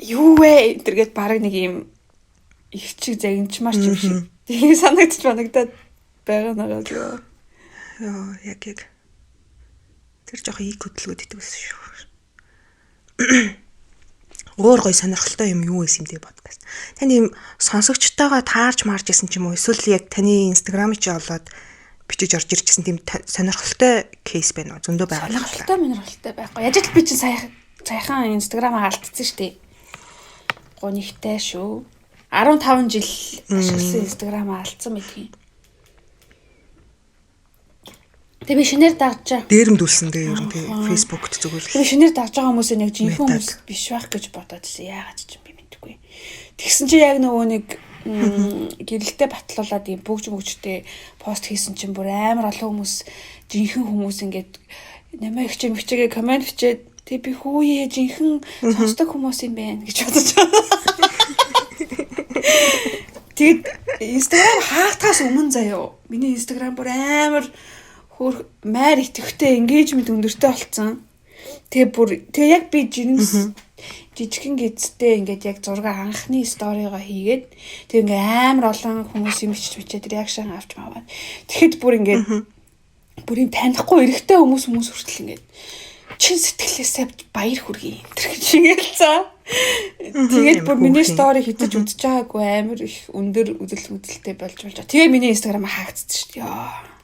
[SPEAKER 2] юу вэ гэдэргээд баг нэг ийм их чиг загинчмаар ч юм шиг. Тэгээ санагдчих банагдаад байгаа нагаа юу.
[SPEAKER 1] Яа яг тэр жоох ийг хөдөлгөөд идэг байсан шүү. Өөр гой сонирхолтой юм юу байсан юм бэ подкаст. Таны юм сонсогчтойгоо таарч марж исэн ч юм уу эсвэл яг таны инстаграмыг чи олоод бичиж орж ирчихсэн тийм сонирхолтой кейс байна уу? Зөндөө байгаа.
[SPEAKER 2] Сонирхолтой байхгүй. Яаж л би чинь саяхан инстаграмаа алдсан шүү дээ. Гонигтай шүү. 15 жил ашигласан инстаграмаа алдсан мэдхий. Тэгээ би шинээр дагчаа.
[SPEAKER 1] Дээрэмдүүлсэн дээ ер нь тий фэйсбүүкт зүгээр л.
[SPEAKER 2] Тэгээ шинээр дагж байгаа хүмүүс нэг жинхэнэ хүмүүс биш байх гэж бодоод байсан. Яагаад ч юм би мэдэхгүй. Тэгсэн чи яг нөгөө нэг гэрэлтэй батлуулаад юм бүгжтэй пост хийсэн чинь бүр амар олон хүмүүс жинхэнэ хүмүүс ингээд намайг хичээгээ комент бичээд тэг би хүүе жинхэнэ сонсдог хүмүүс юм байна гэж бодож байна. Тэгээд инстаграм хаалтаас өмнө заяо. Миний инстаграм бүр амар хөр майр итгэвтэй engagement өндөртэй болсон. Тэгээ яг би жижигхэн гэцтэй ингээд яг зураг анхны сторигоо хийгээд тэг ингээд амар олон хүмүүс юм бичээд реакшн авч маваад. Тэгэхэд бүр ингээд бүр юм танихгүй эрэгтэй хүмүүс хүртэл ингээд чин сэтгэлээсээ баяр хүргэе энэ гэж шигэлцээ. Тэгээд бүр миний стори хийж үзэж байгаагүй амар их өндөр үзэлтэй болж байгаа. Тэгээ миний инстаграм хаагдсан шүү дээ. Яа.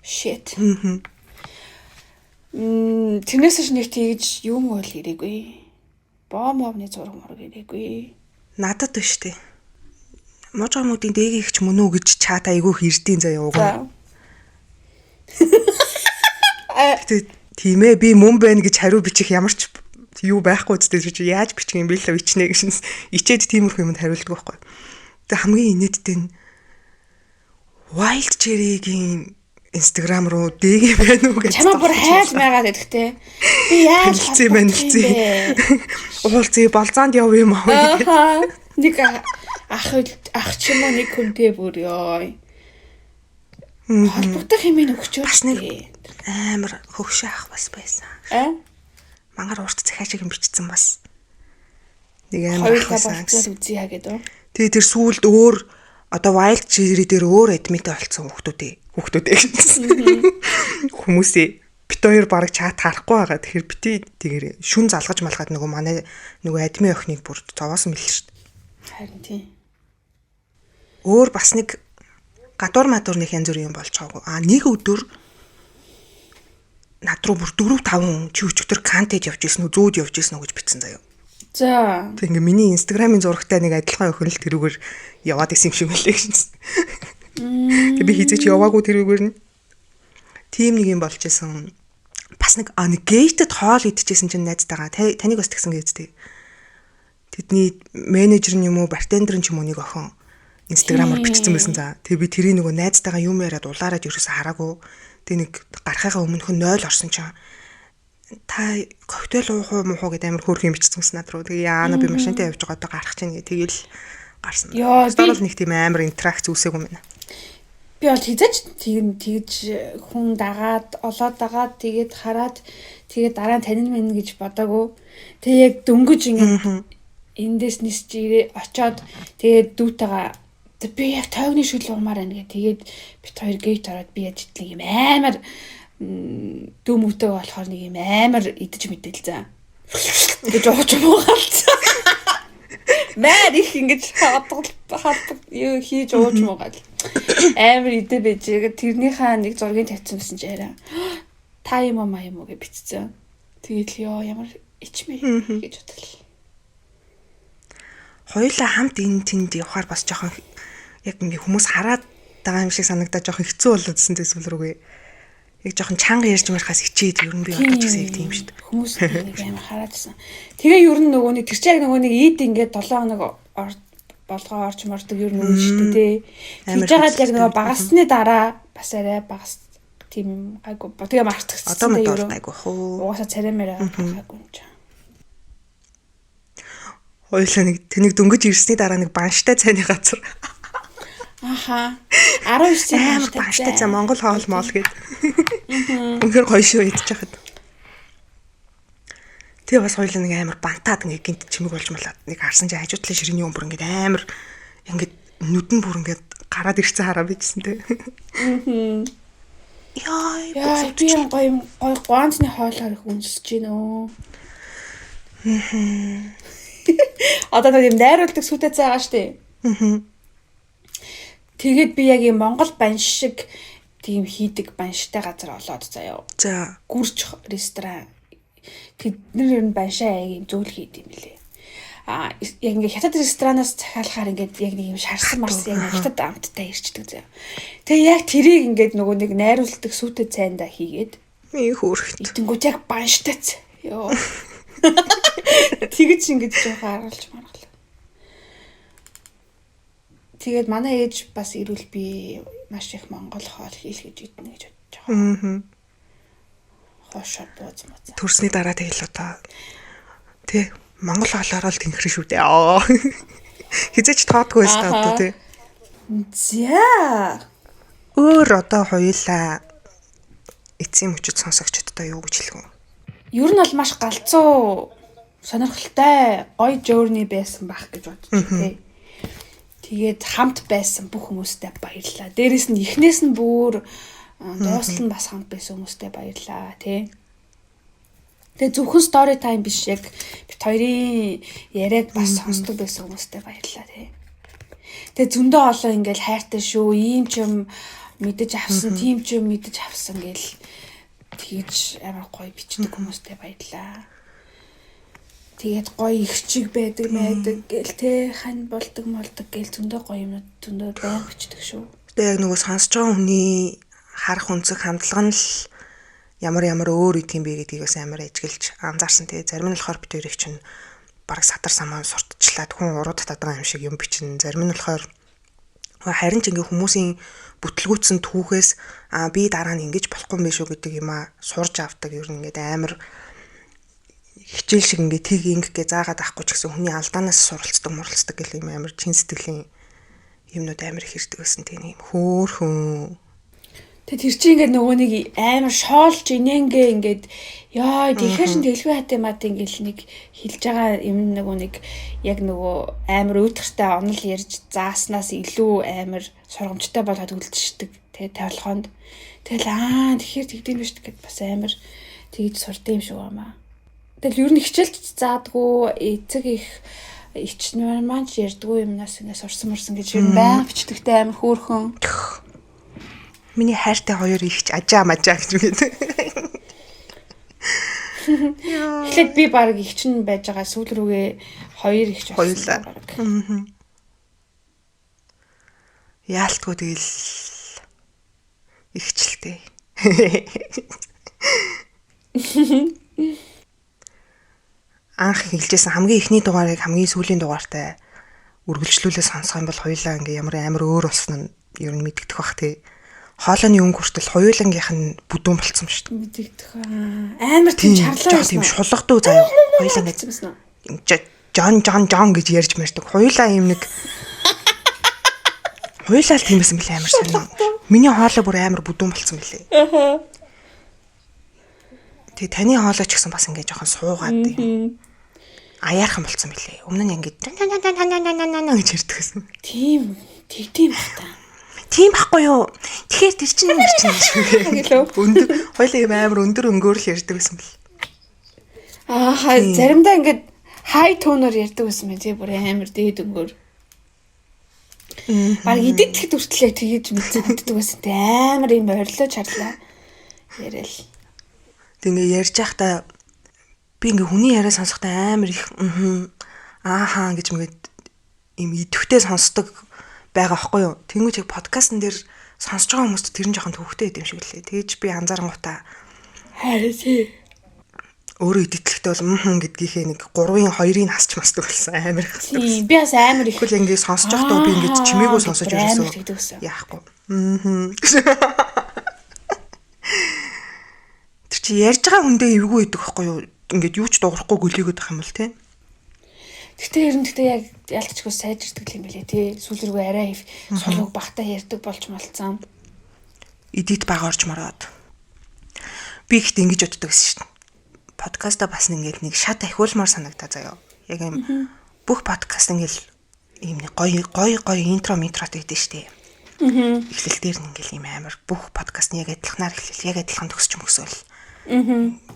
[SPEAKER 2] Shit. Тэрнээс ч нэг тэгж юм бол ирээгүй. Бомбны зураг морог ирээгүй.
[SPEAKER 1] Надад биш тий. Можгомуудын дээгийгч мөн үү гэж чат айгүйх ирдийн заяа уг. Тийм ээ би мөн байна гэж хариу бичих ямар ч юу байхгүй үстэй чи яаж бичих юм бэ л ичнэ гэсэн ичээд тиймэрхүү юмд хариулдаг байхгүй. Тэгээ хамгийн инээдтэй нь Wild Cherry-гийн Instagram руу дээг байна уу гэж.
[SPEAKER 2] Чамаа бүр хайж байгаад байдаг те. Би яаж
[SPEAKER 1] хэлцээ. Уулзъя болзоонд яв юм аа.
[SPEAKER 2] Нэг ах ч юм уу нэг хүнтэй бүр ёо. Холбогдох юм өгчөө.
[SPEAKER 1] Бас нэг амар хөвшөө ах бас байсан. Мангар урт захиашиг юм бичсэн бас. Нэг амар
[SPEAKER 2] байсан. Үзье гэдэг.
[SPEAKER 1] Тэгээ тэр сүүлд өөр одоо Wild Cherry дээр өөр адмит болсон хүүхдүүд гэсэн. Хүмүүсээ бит хоёр бараг чат харахгүй байгаа. Тэгэхээр бити тэгэр шүн залгаж малгаад нөгөө манай нөгөө адми охиныг бүр зовоосон мэл шүү дээ.
[SPEAKER 2] Харин тийм.
[SPEAKER 1] Өөр бас нэг гадуур мадуурных янз бүрийн юм болж байгаагүй. Нэг өдөр над руу бүр 4-5 чи өчтөр контент явж ирсэн үү, зөөд явж ирсэн үү гэж бичсэн заяа.
[SPEAKER 2] За.
[SPEAKER 1] Тэг ингээ миний инстаграмын зурагтай нэг адилхан охин л тэрүүгээр яваад исэн юм шиг үлээ гэсэн. Тэг би хийзээч яваагүй тэрүүгээр нь. Тим нэг юм болж исэн. Бас нэг gated хоол идчихсэн чинь найзтайгаа таныг бас тэгсэн гэжтэй. Тэдний менежер нь юм уу, бартендер нь ч юм уу нэг охин инстаграмаар бичсэн байсан за. Тэг би тэрийг нөгөө найзтайгаа юм яриад улаарад ерөөсө хараагүй. Тэг нэг гарахыгаа өмнөх нь 0 орсон чинь та коктейл уух уу муухуу гэдэг амар хөөрх юм бичсэн над руу. Тэгээ яана би машинтай явж байгаа одоо гарах чинь тэгэл гарсан. Стол нэг тийм амар интеракц үүсээгүй юм байна.
[SPEAKER 2] Би бол хийжээч тэгж хүн дагаад олоод дагаад тэгээд хараад тэгээд дараа нь танин мэн гэж бодоагүй. Тэгээ яг дөнгөж ингээд эндээс нисч очоод тэгээд дүүтэйгээ би яг тойгны шүл уумаар байна гэ. Тэгээд бит хоёр гейт ороод би яжтлаг юм амар дүү мөтөө болохоор нэг юм амар идэж мэдэл заа. гэж ууж муугаалцсан. Маар их ингэж хатдаг юу хийж ууж муугаал. Амар идэ бэжээ. Тэрнийхээ нэг зургийг тавьсан байсан ч арай. Та юм аа юм уу гэж бичсэн. Тэгээд ёо ямар ичмэр гэж бодлоо.
[SPEAKER 1] Хоёулаа хамт энэ тэнд явахаар бас жоохон яг ингээ хүмүүс хараад байгаа юм шиг санагдаад жоохон хэцүү болоодсэн төсвөл рүүгээ. Яг жоохон чанга ярьж мархаас хичээд ер нь би бодож гэсэн яг тийм шүү дээ.
[SPEAKER 2] Хүмүүс нэг амар хараадсан. Тэгээ ер нь нөгөө нэг тэр чинь яг нөгөө нэг ийд ингээд 7 хоног болгоо орч мордог ер нь үгүй шүү дээ. Тэгж жагаад яг нөгөө багасны дараа бас арай багас тийм гайгүй. Тэгээ мартагцсан.
[SPEAKER 1] Одоо мэд бол гайгүй хөө.
[SPEAKER 2] Угаасаа царамаараа гайгүй юм чам.
[SPEAKER 1] Хоёулаа нэг тэнийг дөнгөж ирсний дараа нэг банштай цайны газар.
[SPEAKER 2] Аха. 19-ийн
[SPEAKER 1] амар банштай цай Монгол хоол моол гээд. Үнэхээр гоё шүү идэж хахад. Тэгээ бас хоёулаа нэг амар бантаад ингээ гинт чимэг болж малаад нэг харсан чи хажуудлын ширээний өмбөр ингээ амар ингээд нүдэн бүр ингээ гараад ирсэн хараа бичсэн те. Яа,
[SPEAKER 2] би юм гоё ганцны хоолоор их үнсэж гинөө. Одоо нэг юм найруулдаг сүтэ цайгаа штэ. Тэгээд би яг юм Монгол банш шиг тийм хийдэг банштай газар олоод заяа.
[SPEAKER 1] За,
[SPEAKER 2] Гүрч ресторан. Тэд нэр ер нь баншаа яг юм зүйл хийд юм лээ. Яг ингээ хятад ресторанаас захиалахаар ингээд яг нэг юм шарсан марс яг хятад амттай ирчдэг заяа. Тэгээ яг тэрийг ингээд нөгөө нэг найруулдаг сүтэ цайндаа хийгээд
[SPEAKER 1] хөөрхт.
[SPEAKER 2] Идэнгүүт яг банштай цай. Йоо. Тэгэж ингэж жоохон харуулж маргалаа. Тэгээд манай ээж бас ирүүл би маш их монгол хоол хийх гэж идэнэ гэж бодож байгаа. Хошоо бууз муу.
[SPEAKER 1] Төрсний дараа тэгэл одоо тий монгол хоолоор л тэнхрэн шүү дээ. Хизээч тоодгүй байсан одоо тий.
[SPEAKER 2] За.
[SPEAKER 1] Өөр одоо хоёулаа эцсийн мөчөд сонсогчдод юу гэж хэлэх вэ?
[SPEAKER 2] Ер нь бол маш галзуу сонирхолтой гоё journey байсан байх гэж бодож тий. Тэгээд хамт байсан бүх хүмүүстээ баярлалаа. Дээрээс нь эхнээс нь бүр дуустал нь бас хамт байсан хүмүүстээ баярлалаа тий. Тэгээд зөвхөн story time биш яг бит хоёрын яриаг бас сонсдог байсан хүмүүстээ баярлалаа тий. Тэгээд зөндөө олон ингээл хайртай шүү. Ийм ч юм мэдэж авсан, тийм ч юм мэдэж авсан гэл тэгж амар гоё бичдэг хүмүүстээ баярлалаа. Тэгээд гоё их чиг байдаг гэл те хань болдог гэл зөндөө гоё юмнууд зөндөө баян бичдэг шүү.
[SPEAKER 1] Тэгээ яг нөгөө сонсож байгаа хүний харах үнцэг хандлага нь л ямар өөр идэм бэ гэдгийг бас амар ажиглаж анзаарсан. Тэгээ зарим нь болохоор бид хоёрыг чинь бараг садар самаа сурталчлаад хүн урууд татдаг юм шиг юм бичин. Зарим нь болохоор харин ч ингээ хүмүүсийн бүтлгүүцсэн түүхээс би дараа нь ингэж болохгүй юм биш үү гэдэг юм сурж авдаг. Ер нь ингээд амар хичээл шиг ингээ тийг ингээ заагаад авахгүй ч гэсэн хүний алдаанаас суралцдаг гэх юм амар чин сэтгэлийн юмнууд амар их ирдэг гэсэн тийм хөөхөн.
[SPEAKER 2] Тэгээ тэр чинь ингээ нөгөө нэг амар шоолж инэнгээ ингээд яа тэгэхээр шин дэлгүү хат юм ингээл нэг хилж байгаа юм нөгөө нэг яг нөгөө амар өөдөртэй онол ярьж зааснаас илүү амар сургамжтай болоод үлдчихдэг тэгээ тавилхоонд тэгэл тэгэхээр тэгдэм биш гэд бас амар тэгж сурд юм шүү амаа. Тэгэл ер нь хичээлч заадгүй эцэг их ичнэр манч ярьдгүй юмнаас ингэ сурсан гэж ер нь баян бичдэгтэй амар хөөрхөн.
[SPEAKER 1] Миний хайртай хоёр ихч ажаа мажаа гэж үгээд.
[SPEAKER 2] Эхлээд би баг ихч нь байж байгаа сүүл рүүгээ хоёр ихч
[SPEAKER 1] болсон. Яалтгүй тэгэл ихчлээ. Анх хэлжсэн хамгийн ихний дугаарыг хамгийн сүүлийн дугаартай үргэлжлүүлээ сонсох юм бол хоёулаа ингээ ямар амар өөр болсон нь ер нь мэддэх бах тий. Хоолойны өнгө хүртэл хоёулангийнх нь бүдүүн болцсон шүү дээ.
[SPEAKER 2] Мэддэх амар тийм чарлаа
[SPEAKER 1] тийм шулгадуу заяа. Хоёулаа ингээ Жон гэж ярьж мэрдэг. Хоёулаа юм нэг хоёулаа л тиймсэн билээ амар сонир. Миний хоолой бүр амар бүдүүн болцсон билээ. Тэгээ таны хоолой ч гэсэн бас ингээ жоохон суугаад тийм. Аяархан болцсон билээ. Өмнө нь ингээ гэж ярьдагсэн.
[SPEAKER 2] Тийм бах та.
[SPEAKER 1] Тийм байхгүй юу? Тэгэхээр тэр чинь шүү. Өндөр хоёлаа юм амар өндөр өнгөөр л ярьдаг байсан бэл.
[SPEAKER 2] Заримдаа ингээд хай тоноор ярьдаг байсан мэн тий бүр амар дээд өнгөөр. Баг идэгдэхэд хүртэл яг тэгэж мэддэг байсан тий амар юм орилоо чарлаа. Яриа л.
[SPEAKER 1] Тэг ингээ ярьж байхдаа би ингээ хүний яриа сонсохдоо амар их ааха гэж мэгээд им идэвхтэй сонсдог байгаа байхгүй юу. Тэнгүүч яг подкастн дээр сонсож байгаа хүмүүст тэр нь жоохон төвхтэй байд юм шиг лээ. Тэгэж би анзаарангуудаа
[SPEAKER 2] харин тий
[SPEAKER 1] өөрөө идэгдэхтэй бол гэдгийнхээ нэг 3-ын 2-ыг хасч масдаг болсон амар их.
[SPEAKER 2] Би бас амар их.
[SPEAKER 1] Тэгвэл ингээ сонсож байхдаа би ингээ чимээгүй сонсож ерөөсөө яахгүй. Тэр чи ярьж байгаа хүндээ эвгүй идэг байхгүй юу? Ингээд юу ч дуурахгүй гөлийгөд байх юм бол тий.
[SPEAKER 2] Гэхдээ яг ялцчгүй сайжирдаг юм билээ тий. Сүүл рүү арай их сулууг багтаа ярьдаг болж малцсан.
[SPEAKER 1] Эдит баг орж мараад. Би ихт ингэж боддог гэсэн шин. Подкаста бас ингээд нэг шат ахиулмаар санагдаа заяа. Яг юм бүх подкаст ингээд ийм нэг гоё интро метрод өгдөө штэ. Эхлэл дээр нь ингээд ийм амар бүх подкастны яг адилханаар эхлэл яг адилхан төгсч мөсөөл.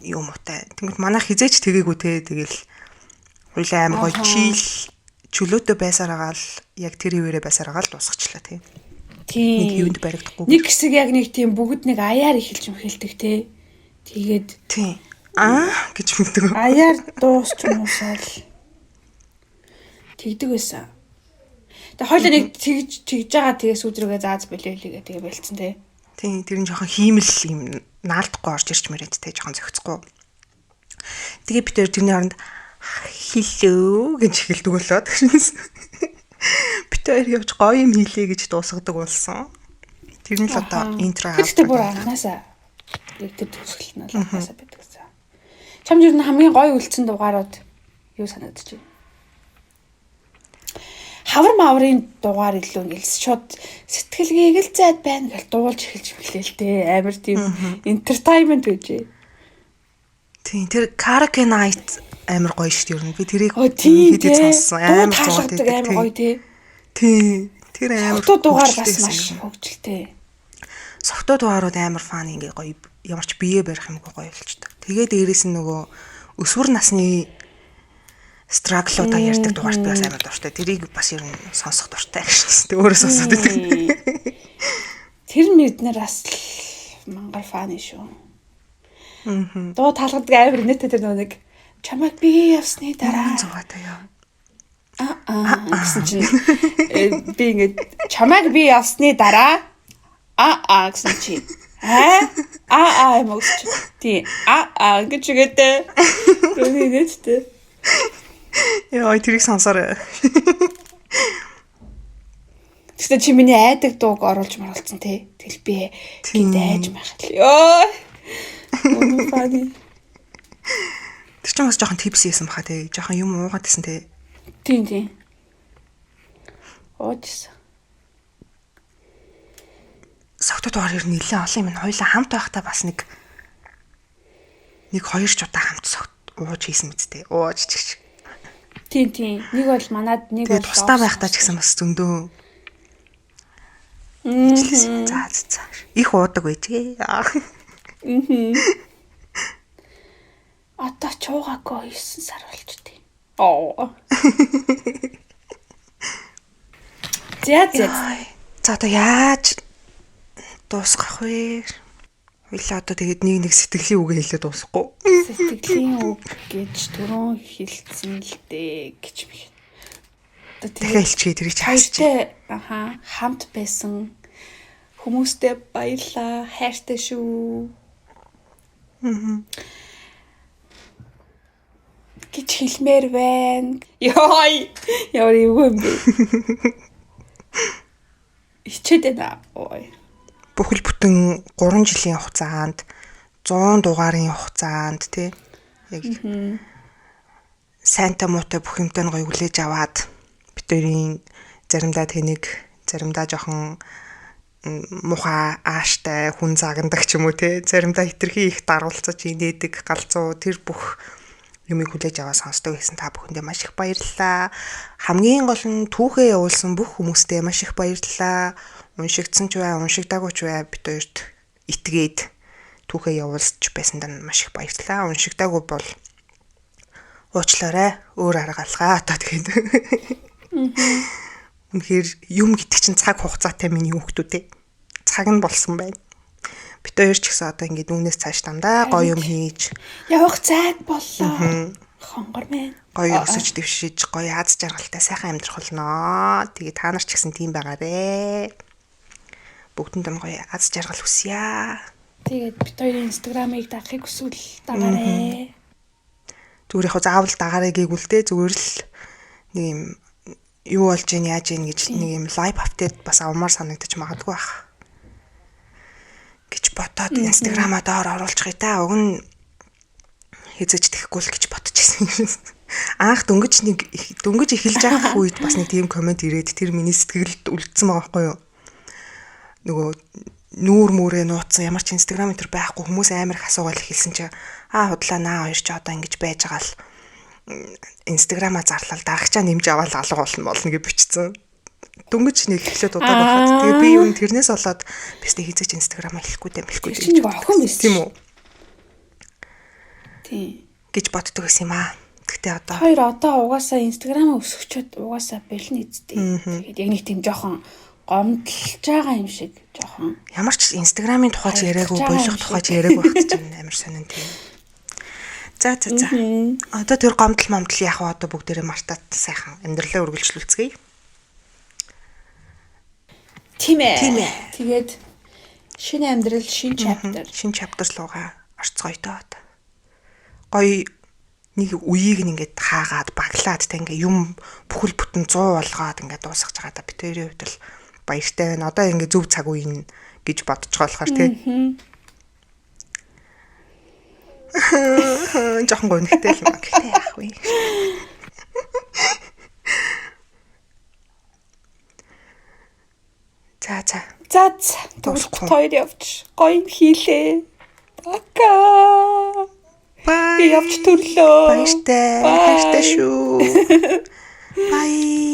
[SPEAKER 1] Юм утай. Тэгмэд манайх хизээч тэгээгүй те тэгэл хоёлаа амар гоё чөлөөтэй байсараагаал яг тэр ивэрэ байсараагаал дуусгачлаа те. Нэг юунд баригдахгүй.
[SPEAKER 2] Нэг хэсэг яг нэг тийм бүгд нэг аяар эхэлж мөхэлдэг те. Тэгээд
[SPEAKER 1] тий гэж мэддэг.
[SPEAKER 2] Аяар дуусч муусаал тэгдэг байсан. Тэгээ хоёлаа нэг тэгж байгаа тэгээс өдрөөгөө зааз билээлээ тэгээ болцсон тий.
[SPEAKER 1] Тий тэр нь жоохон хиймэл юм наалдахгүй орж ирч мөрөөд тий жоохон зөгцөхгүй. Тэгээ би тэрний оронд хэллөө гэж хэлдэг болоод би тэр явж гоё юм хийлээ гэж дуусгадаг болсон. Тэр нь л одоо интро авах.
[SPEAKER 2] Тэгтээ бүр анханасаа тэр төгсгөл нь анханасаа байдаг гэсэн. Чамд юу хамгийн гоё үлдсэн дугаарууд юу санагдаж байна? Хавар маврын дугаар илүү ингээл шууд сэтгэлгээг л зайд байна гэж дуулж эхэлж эхлэв л дээ. Амар тийм entertainment гэж.
[SPEAKER 1] Тийм тэр Karaoke Night амар гоё шүү дээ. Би тэрийг хэдий сонссон. Амар
[SPEAKER 2] таалагддаг амар гоё тий.
[SPEAKER 1] Тийм тэр амар
[SPEAKER 2] дугаар бас маш хөгжилтэй.
[SPEAKER 1] Согтуу дугаарууд амар фан ингээ гоё ямарч бие барих юмгүй гоё болчтой. Тэгээ дээрээс нь нөгөө өсвөр насны страглуудаа ярьдаг дугаарт бас амар дуртай. Тэрийг бас ер нь сонсох дуртай гэсэн. Өөрөө сонсоод байдаг.
[SPEAKER 2] Тэр мэднэр бас мангар фан шүү. Дуу таалгадаг амар нэттэй тэр нэг чамайг би явсны дараа
[SPEAKER 1] зугаатай яа.
[SPEAKER 2] Гэсэн чинь би ингээд чамайг би явсны дараа гэсэн чи юм уу тий гэж үгэтэ түүний нэттэй
[SPEAKER 1] яа тэрийг сонсороо.
[SPEAKER 2] Тэгсэн чи миний айдаг дууг оруулж маруулсан тий. Тэгэл би гидэж махал. Йоо. Фади.
[SPEAKER 1] Тэр ч бас жоохон типс хийсэн баха тий. Жоохон юм уугаад гэсэн тий.
[SPEAKER 2] Тийм. Оожс.
[SPEAKER 1] Согтуу дугаар ер нь нэлээд олон юм. Хоёлаа хамт байхдаа бас нэг хоёр ч удаа хамт ууж хийсэн мэт тий. Ууж чигч.
[SPEAKER 2] Тийм. Нэг бол манад нэг бол
[SPEAKER 1] тусдаа байхдаа ч гэсэн бас зөндөө. За. Их уудаг байжээ.
[SPEAKER 2] Одоо чуугаагүй 9 сар болчтой.
[SPEAKER 1] За одоо яаж дуусгах вэ? Хоёлаа одоо тэгээд нэг сэтгэлийн үгээ хэлээд дуусахгүй.
[SPEAKER 2] Сэтгэлийн үг гэж түрүүн хэлсэн л дээ гэж би. Одоо
[SPEAKER 1] дахиад хэлчихье тэрийг хаасч.
[SPEAKER 2] Хамт байсан хүмүүстэй баярлаа. Хайртай шүү. гэж хэлмээр байна. Яй. Ямар юм бэ? Ичээд байна. Ой.
[SPEAKER 1] Бүхэл бүтэн 3 жилийн хугацаанд 100 дугаарын хугацаанд тий яг сайнта муутай бүх юмтай нь гоё хүлээж аваад битэрийн заримдаа тэнэг заримдаа жоохон муха ааштай хүн загнадаг ч юм уу тий заримдаа хитрхи их даруулцаж инээдэг галзуу тэр бүх юмыг хүлээж аваа сонсдог гэсэн та бүхэндээ маш их баярлалаа. Хамгийн гол нь түүхээ явуулсан бүх хүмүүстээ маш их баярлалаа. Уншигдсан ч бай, уншигдаагүй ч бай бид хоёрт итгээд түүхээ явуулж байсанд нь маш их баярлалаа. Уншигдаагүй бол уучлаарай. Өөр арга алгаа одоо тэгээд. Үнэхээр юм гэдэг чинь цаг хугацаатай миний хүүхдүүдээ. Цаг нь болсон байна. Бид хоёр ч гэсэн одоо ингээд үүнээс цааш дандаа гоё юм хийж
[SPEAKER 2] явах цаг боллоо. Хонгор мэн.
[SPEAKER 1] Гоё өсөж дэвшиж, гоё аз жаргалтай сайхан амьдрах болно. Тэгээ та нар ч гэсэн тийм байгаарэ. Бүгдэнд нь гоё аз жаргал хүсье.
[SPEAKER 2] Тэгээд бид хоёрын инстаграмыг дагахыг хүсвэл дагаарэ.
[SPEAKER 1] Зүгээр яг заавал дагаарэ гээгүүл тэ зүгээр л нэг юм юу болж ийн яаж ийн гэж нэг юм лайв апдейт бас авмаар санагдаж магадгүй бах. Гэж бодоод инстаграмаа доор оруулчих юм та. Уг нь хязгаарч тэхгүй л гэж бодож ирсэн. Анх дөнгөж эхэлж байгаа үед бас нэг тийм комент ирээд тэр миний сэтгэлд үлдсэн байгаа байхгүй юу? Нөгөө нүүр мүрээ нууцсан ямар ч инстаграм энэ төр байхгүй хүмүүс амар их асуугаал хэлсэн чи худлаа наа хоёр ч одоо ингэж байж байгаа л инстаграмаа зарлал дарагчаа нэмж аваад алга болно гэж бичсэн. Дөнгөж нэг эхлээд удаа байхад тэгээ би юу тэрнээс болоод бисний хизэж инстаграмаа хэлэхгүй дэмэлэхгүй
[SPEAKER 2] гэж охин биш
[SPEAKER 1] тийм үү?
[SPEAKER 2] Тийм
[SPEAKER 1] гэж боддог байсан юм аа. Гэтэ одоо
[SPEAKER 2] хоёр одоо угаасаа инстаграмаа өсгчөөд угаасаа болно эцтэй. Тэгээд яг нэг тийм жоохон гомдлж байгаа юм шиг жоохон.
[SPEAKER 1] Ямар ч инстаграмын тухайч яриаггүй, болох тухайч яриаг багт чинь амар сонин тийм. За. Одоо тэр гомдол яг одоо бүгдээрээ мартаад сайхан амьдралаа үргэлжлүүлцгээе.
[SPEAKER 2] Тийм ээ. Тэгээд шинэ амьдрал, шинэ chapter.
[SPEAKER 1] Шинэ chapter руугаа орцгоё доо. Гоё нэг үеийг ингээд хаагаад баглаад та ингээ юм бүхэл бүтэн 100 болгоод ингээ дуусгаж байгаа да би тэрийн хувьд л баяртай байна. Одоо ингээ зөв цаг үе нь гэж бодож байгаа болохоор тий. Жохон гонхтой л юм гэхдээ яах вэ? За.
[SPEAKER 2] Тэгвэл хоёр явж гоё хийлээ. Пока.
[SPEAKER 1] Bye.
[SPEAKER 2] Би явж төрлөө.
[SPEAKER 1] Баяртай шүү. Bye.